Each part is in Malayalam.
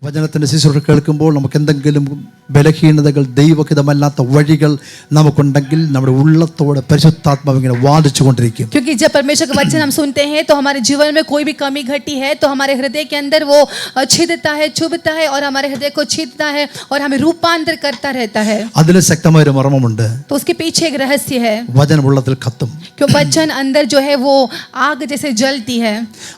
വചനത്തിൻ്റെ ശുശ്രൂഷ കേൾക്കുമ്പോൾ നമുക്ക് എന്തെങ്കിലും ബലഹീനതകൾ ദൈവഹിതമല്ലാത്ത വഴികൾ നമുക്കുണ്ടെങ്കിൽ നമ്മുടെ ഉള്ളത്തോടെ പരിശുദ്ധാത്മാവ് ഇങ്ങനെ വാദിച്ചു കൊണ്ടിരിക്കും. क्योंकि जब परमेश्वर का वचन हम सुनते हैं तो हमारे जीवन में कोई भी कमी घटी है तो हमारे हृदय के अंदर वो छेदता है, चुभता है और हमारे हृदय को छेदता है और हमें रूपांतर करता रहता है. അതിൽ ശക്തമായ ഒരു മർമ്മമുണ്ട്. तो उसके पीछे एक रहस्य है. വചനം ഉള്ളതിൽ കത്തും. क्यों वचन अंदर जो है वो आग जैसे जलती है.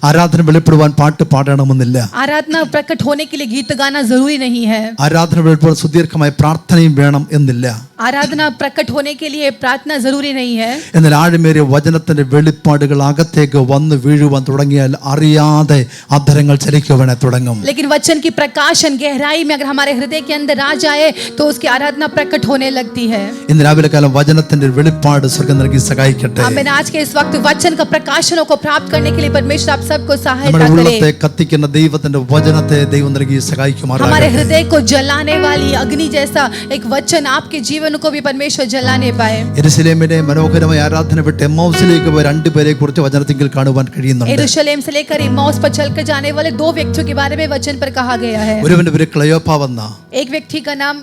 ആരാധന വെളിപ്പെടുവാൻ പാട്ട് പാടണമെന്നില്ല. आराधना प्रकट होने के लिए गीत गाना जरूरी नहीं है. ആരാധന വെളിപ്പെടുവാൻ സുദീർഘമായ പ്രാർത്ഥനയും വേണം എന്നില്ല. आराधना प्रकट होने के लिए प्रार्थना जरूरी नहीं है. എന്നാൽ ആഴമേറിയ വചനത്തിന്റെ വെളിപ്പാടുകൾ അകത്തേക്ക് വന്ന് വീഴുവാൻ തുടങ്ങിയാൽ അറിയാതെ അധരങ്ങൾ ചലിക്കുവാൻ തുടങ്ങും. लेकिन वचन की प्रकाशन गहराई में अगर हमारे हृदय के अंदर आ जाए तो उसकी आराधना प्रकट होने लगती है. ഇന്ന് രാവിലെ കാലം വചനത്തിന്റെ വെളിപ്പാട് സ്വർഗ്ഗം നൽകി സഹായിക്കട്ടെ. आमीन. आज के इस वक्त वचन का प्रकाशनों को प्राप्त करने के लिए परमेश्वर आप सबको सहायता നമ്മുടെ करे. ഉള്ളത്തെ കത്തിക്കുന്ന ദൈവത്തിന്റെ വചനത്തെ ദൈവം നൽകി സഹായിക്കുമാറാകട്ടെ. हमारे हृदय को जलाने वाली अग्नि जैसा एक वचन आपके जीवन को भी परमेश्वर जलाने पाए. യെരൂശലേമിനെ മനോഹരമായ ആരാധന വിട്ട് എമ്മൗസിലേക്ക് പോയ രണ്ടുപേരെ കുറിച്ച് വചനത്തിൽ കാണുവാൻ കഴിയുന്നുണ്ട്. यरूशलेम से लेकर इम्माउस पर चलकर जाने वाले दो व्यक्तियों के बारे में वचन पर कहा गया है. ഒരുവന്റെ പേര് ക്ലെയോപ്പാവെന്ന. एक व्यक्ति का नाम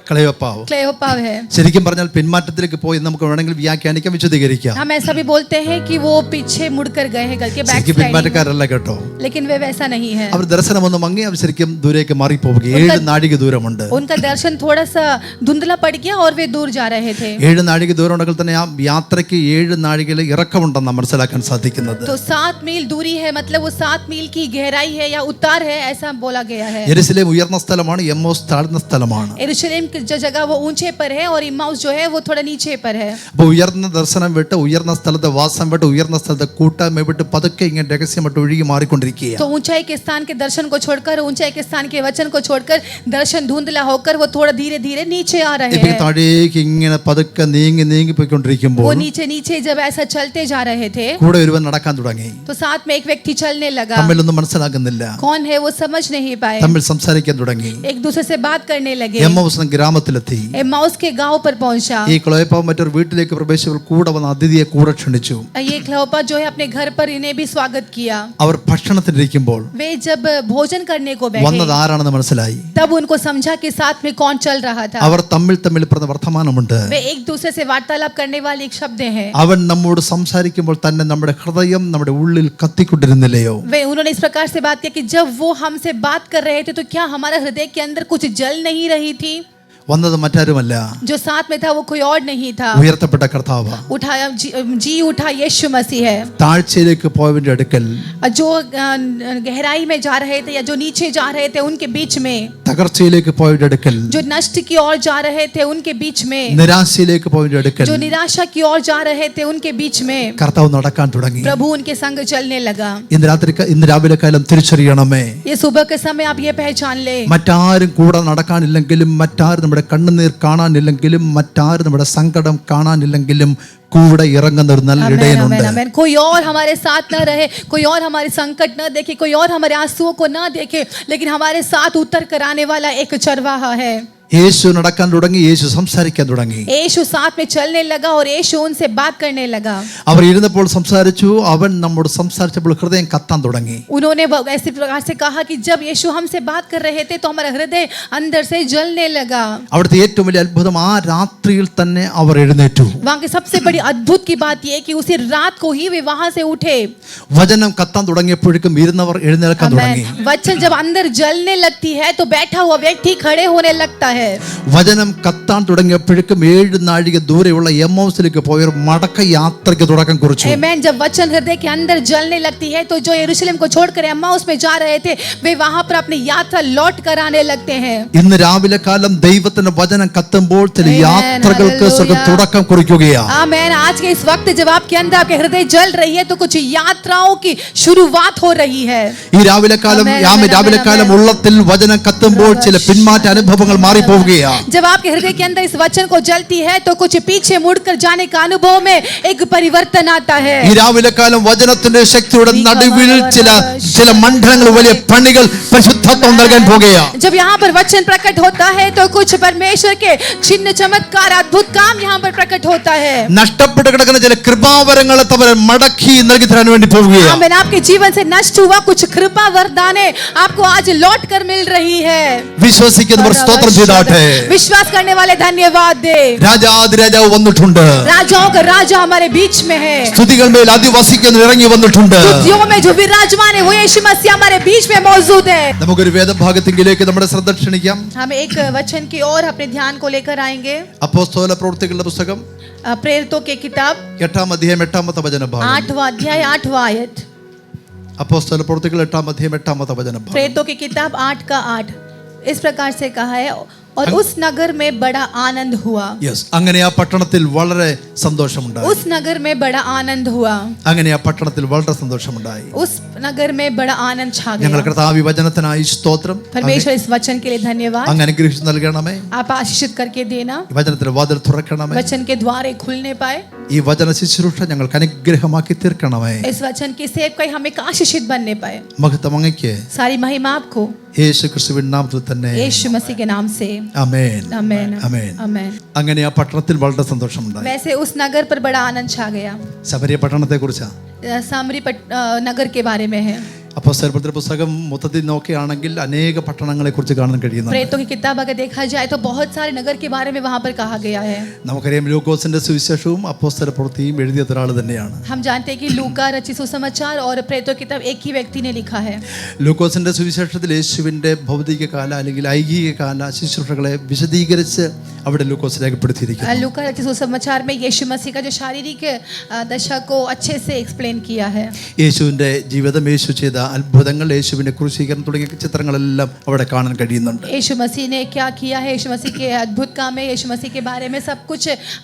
ക്ലെയോപ്പാവ്. क्लेयोपाव है. ശരിക്കും പറഞ്ഞാൽ പിന്മാറ്റത്തിലേക്ക് പോയി നമുക്ക് വേണമെങ്കിൽ വ്യാഖ്യാനിക്കാം, വിശദീകരിക്കാം. हम ऐसा भी बोलते हैं कि वो पीछे मुड़कर गए हैं करके बैक ശരിക്കും പിന്മാറ്റക്കാരല്ല കേട്ടോ. लेकिन वे वैसा नहीं है. അവർ ദർശനം ഒന്ന് മങ്ങി അവർ ശരിക്കും ദൂരേക്ക് മാറിപ്പോവുക. 7 നാഴിക ദൂരമുണ്ട്. उनका दर्शन थोड़ा सा धुंधला पड़ गया और वे दूर जा रहे थे. 7 നാഴിക ദൂരം ഉണ്ടെങ്കിൽ തന്നെ ആ യാത്രയ്ക്ക് 7 നാഴികയിലെ ഇറക്കമുണ്ടെന്ന് മനസ്സിലാക്കാൻ സാധിക്കുന്നത്. तो 7 मील दूरी है, मतलब वो 7 मील की गहराई है या उतार है, ऐसा बोला गया है. യെരൂശലേം ഉയർന്ന സ്ഥലമാണ്, എമ്മൗസ് താഴ്ന്ന സ്ഥലമാണ്. यरूशलेम की जो जगह वो ऊंचे पर है और इम्माउस जो है वो थोड़ा नीचे पर है. അപ്പോൾ ഉയർന്ന ദർശനം വിട്ട് ഉയർന്ന സ്ഥലത്തെ വാസം വിട്ട് ഉയർന്ന സ്ഥലത്തെ കൂട്ടായ്മ വിട്ട് പതുക്കെ ഇങ്ങനെ രഹസ്യമായിട്ട് ഒഴുകി മാറിക്കൊണ്ടിരിക്കുകയാണ്. तो ऊंचाई के स्थान के दर्शन को छोड़कर, ऊंचाई के स्थान के वचन को छोड़कर दर्शन धुंधला होकर वो थोड़ा धीरे धीरे नीचे आ रहे हैं. താഴേക്ക് ഇങ്ങനെ പതുക്കെ നീങ്ങി നീങ്ങി പോയിക്കൊണ്ടിരിക്കുമ്പോൾ वो नीचे नीचे जब ऐसा चलते जा रहे थे കൂടെ ഒരുവൻ നടക്കാൻ തുടങ്ങി. तो साथ में एक व्यक्ति चलने लगा. തമ്മിലൊന്നും മനസ്സിലാകുന്നില്ല. कौन है वो समझ नहीं पाए. തമ്മിൽ സംസാരിക്കാൻ തുടങ്ങി. एक दूसरे से बात करने लगे. എമ്മൗസ് ഗ്രാമത്തിലെത്തി. एम्माउस के गांव पर पहुंचा. ഈ ക്ലെയോപ്പാവ് മറ്റൊരു വീട്ടിലേക്ക് പ്രവേശിച്ചപ്പോൾ കൂടെ വന്ന അതിഥിയെ കൂടെ ക്ഷണിച്ചു. ये क्लेयोपा जो है अपने घर पर इन्हें भी स्वागत किया. അവർ ഭക്ഷണത്തിനിരിക്കുമ്പോൾ वे जब भोजन करने को വന്നത് बैठे ആരാണെന്ന് മനസ്സിലായി. तब उनको समझा कि साथ में कौन चल रहा था. അവർ തമ്മിൽ പറഞ്ഞ വർത്തമാനമുണ്ട്. वे एक दूसरे से वार्तालाप करने वाली एक शब्द है. അവൻ നമ്മോട് സംസാരിക്കുമ്പോൾ തന്നെ നമ്മുടെ ഹൃദയം നമ്മുടെ ഉള്ളിൽ കത്തിക്കൊണ്ടിരുന്നില്ലയോ? वे उन्होंने इस प्रकार से बात की कि जब वो हमसे बात कर रहे थे तो क्या हमारा हृदय के अंदर कुछ जल नहीं रही थी. വന്നത് മറ്റാരുമല്ല, जो साथ में था वो कोई और नहीं था. ഉയർത്തപ്പെട്ട കർത്താവ്. उठाया जी उठा यीशु मसीह है. താഴ്ചയിലേക്ക് പോയവന്റെ അടുക്കൽ, जो गहराई में जा रहे थे या जो नीचे जा रहे थे उनके बीच में, തകർച്ചയിലേക്ക് പോയവന്റെ അടുക്കൽ, जो नष्ट की ओर जा रहे थे उनके बीच में, നിരാശയിലേക്ക് പോയവന്റെ അടുക്കൽ, जो निराशा की ओर जा रहे थे उनके बीच में കർത്താവ് നടക്കാൻ തുടങ്ങി. प्रभु उनके संग चलने लगा. ഇന്ന് രാവിലെ കാലം തിരിച്ചറിയണമേ, ये सुबह के समय आप ये पहचान ले. മറ്റാരും കൂടെ നടക്കാനില്ലെങ്കിലും, മറ്റാരും നമ്മുടെ കണ്ണുനീർ കാണാനില്ലെങ്കിലും, മറ്റാരും നമ്മുടെ സങ്കടം കാണാനില്ലെങ്കിലും കൂടെ ഇറങ്ങുന്ന ഒരു നല്ല ഇടയനുണ്ട്. कोई और हमारे साथ न रहे, कोई और हमारे संकट न देखे, कोई और हमारे आंसुओं को न देखे, लेकिन हमारे साथ उतर कर आने वाला एक चरवाहा है. യേശു നടക്കാൻ തുടങ്ങി, യേശു സംസാരിക്കാൻ തുടങ്ങി. यीशु साथ में चलने लगा और यीशु उनसे बात करने लगा. അവർ ഇരുന്നപ്പോൾ സംസാരിച്ചു, അവൻ നമ്മോട് സംസാരിച്ചപ്പോൾ ഹൃദയം കത്താൻ തുടങ്ങി. उन्होंने ऐसे प्रकार से कहा कि जब यीशु हमसे बात कर रहे थे तो हमारा हृदय अंदर से जलने लगा. അവിടുത്തെ ഏറ്റവും വലിയ അത്ഭുതം ആ രാത്രിയിൽ തന്നെ അവർ എഴുന്നേറ്റു. वहां की सबसे बड़ी अद्भुत की बात यह कि उसी रात को ही वे वहां से उठे. വചനം കത്താൻ തുടങ്ങിയപ്പോഴേക്കും ഇരുന്നവർ എഴുന്നേൽക്കാൻ തുടങ്ങി. वचन जब अंदर जलने लगती है तो बैठा हुआ व्यक्ति खड़े होने लगता है. വചനം കത്താൻ തുടങ്ങിയപ്പോഴേക്കും 7 നാഴിക ദൂരെയുള്ള എമ്മൗസിലേക്ക് പോയവർ മടക്ക യാത്രയ്ക്ക് തുടക്കം കുറിച്ചു. आमीन. जब वचन हृदय के अंदर जलने लगती है तो जो यरूशलेम को छोड़कर एम्माउस में जा रहे थे वे वहां पर अपनी यात्रा लौट कर आने लगते हैं. ഇന്ന് രാവിലെ കാലം ദൈവത്തിന്റെ വചനം കത്തുമ്പോൾ ചില യാത്രകൾക്ക് സ്വർഗ്ഗം തുടക്കം കുറിക്കുകയാണ്. आमीन. आज के इस वक्त जब आपके अंदर आपके हृदय जल रही है तो कुछ यात्राओं की शुरुआत हो रही है. ഈ രാവിലെ കാലം ഉള്ളത്തിൽ വചനം കത്തുമ്പോൾ ചില പിന്മാറ്റ അനുഭവങ്ങൾ മാറി പോവുകയാണ്. जब आपके हृदय के अंदर इस वचन को जलती है तो कुछ पीछे मुड़कर जाने का अनुभव में एक परिवर्तन आता है. ഈ രാവിലെ കാലം വചനത്തിന്റെ ശക്തിയുടെ നടുവിൽ ചില മണ്ഡലങ്ങൾ വലിയ പണികൾ പരിശുദ്ധാത്മാവ് നൽകാൻ പോവുകയാണ്. जब यहाँ पर वचन प्रकट होता है तो कुछ परमेश्वर के चिन्ह चमत्कार अद्भुत काम यहाँ पर प्रकट होता है. നഷ്ടപ്പെട്ട് കിടക്കുന്ന ചില കൃപാവരങ്ങളെ തവർ മടക്കി നൽകി തരാൻ വേണ്ടി പോവുകയാണ്. आमीन. आपके जीवन से नष्ट हुआ कुछ कृपा वरदाने आपको आज लौट कर मिल रही है. വിശ്വസിക്കുന്നവർ സ്തോത്രം ചെയ്താട്ടെ. विश्वास करने वाले धन्यवाद दे. രാജാധിരാജാവ് വന്നിട്ടുണ്ട്. राजाओं का राजा हमारे बीच में है. സ്തുതികൾ മേൽ അധിവസിക്കുന്ന ഇറങ്ങി വന്നിട്ടുണ്ട്. स्तुतियों में जो विराजमान है वो यीशु मसीह हमारे बीच में मौजूद है. നമുക്കൊരു വേദഭാഗത്തിലേക്ക് നമ്മുടെ ശ്രദ്ധ ക്ഷണിക്കാം. हम एक वचन की ओर अपने ध्यान को लेकर आएंगे. അപ്പോസ്തല പ്രവൃത്തികളുടെ പുസ്തകം प्रेरितों की किताब 8-ാം അധ്യായം 8-ാമത്തെ വചനഭാഗം. 8वां अध्याय 8वां आयत. അപ്പോസ്തല പ്രവൃത്തികൾ 8-ാം അധ്യായം 8-ാമത്തെ വചനഭാഗം. प्रेरितों की किताब 8 का 8 इस प्रकार से कहा है, और उस नगर में बड़ा आनंद हुआ. യെസ്, അങ്ങനെ ആ പട്ടണത്തിൽ വളരെ സന്തോഷമുണ്ടായി. उस नगर में बड़ा आनंद हुआ. അങ്ങനെ ആ പട്ടണത്തിൽ വളരെ സന്തോഷമുണ്ടായി. उस नगर में बड़ा आनंद छा ഞങ്ങൾ गया. കർത്താവ് വചനത്തിനായി സ്തോത്രം. परमेश्वर इस वचन के लिए धन्यवाद. അങ്ങ് അനുഗ്രഹിച്ചു നൽകണമേ. आप आशीषित करके देना. ഈ വചനത്തിന്റെ വാതിൽ തുറക്കണമേ. वचन के द्वारे खुलने पाए. ഈ വചന ശുശ്രൂഷ ഞങ്ങൾക്ക് അനുഗ്രഹമാക്കി തീർക്കണമേ. इस वचन की सेवकाई हमें आशीषित बनने पाए. മഹത്വം അങ്ങയ്ക്ക് सारी महिमा आपको യേശു ക്രിസ്തുവിന്റെ നാമത്തിൽ തന്നെ. यीशु मसीह के नाम से. ആമേൻ. आमेन. ആമേൻ. आमेन. അങ്ങനെ ആ പട്ടണത്തിൽ വളരെ സന്തോഷമുണ്ടായി. वैसे उस नगर पर बड़ा आनंद छा गया. ശമരിയ പട്ടണത്തെ കുറിച്ചാ सामरी नगर के बारे में है. അപ്പോസ്തലരുടെ പുസ്തകം മൊത്തത്തിൽ നോക്കുകയാണെങ്കിൽ അനേക പട്ടണങ്ങളെ കുറിച്ച് കാണാൻ കഴിയുന്നു. प्रेरितों की किताब अगर देखा जाए तो बहुत सारे नगर के बारे में वहां पर कहा गया है. നമുക്കറിയാം ലൂക്കോസിന്റെ സുവിശേഷവും അപ്പോസ്തല പ്രവൃത്തിയും എഴുതിയത് ഒരാൾ തന്നെയാണ്. हम जानते हैं कि लूका रचित सुसमाचार और प्रेरितों की किताब एक ही व्यक्ति ने लिखा है. ലൂക്കോസിന്റെ സുവിശേഷത്തിൽ യേശുവിന്റെ ഭൗതിക കാല അല്ലെങ്കിൽ ഐഹിക കാല ശുശ്രൂഷകളെ വിശദീകരിച്ച് അവിടെ ലൂക്കോസ് രേഖപ്പെടുത്തിയിരിക്കുന്നു. लूका रचित सुसमाचार में यीशु मसीह का जो शारीरिक दशा को अच्छे से एक्सप्लेन किया है. യേശുവിന്റെ ജീവിതം, യേശു ചെയ്ത അത്ഭുതങ്ങൾ, യേശുവിന്റെ ക്രൂശീകരണം തുടങ്ങിയ ചിത്രങ്ങളെല്ലാം അവിടെ കാണാൻ കഴിയുന്നുണ്ട്. यीशु मसीह ने क्या किया है, यीशु मसीह के अद्भुत काम है, यीशु मसीह के बारे में सब कुछ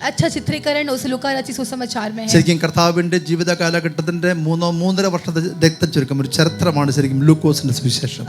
अच्छा चित्रीकरण उस लूका रचित सुसमाचार में है. ശരിക്കും കർത്താവിന്റെ ജീവിത കാലഘട്ടത്തിന്റെ 3.5 വർഷത്തെ രക്തം ചുരുക്കം ഒരു ചരിത്രമാണ് ശരിക്കും ലൂക്കോസിന്റെ സുവിശേഷം.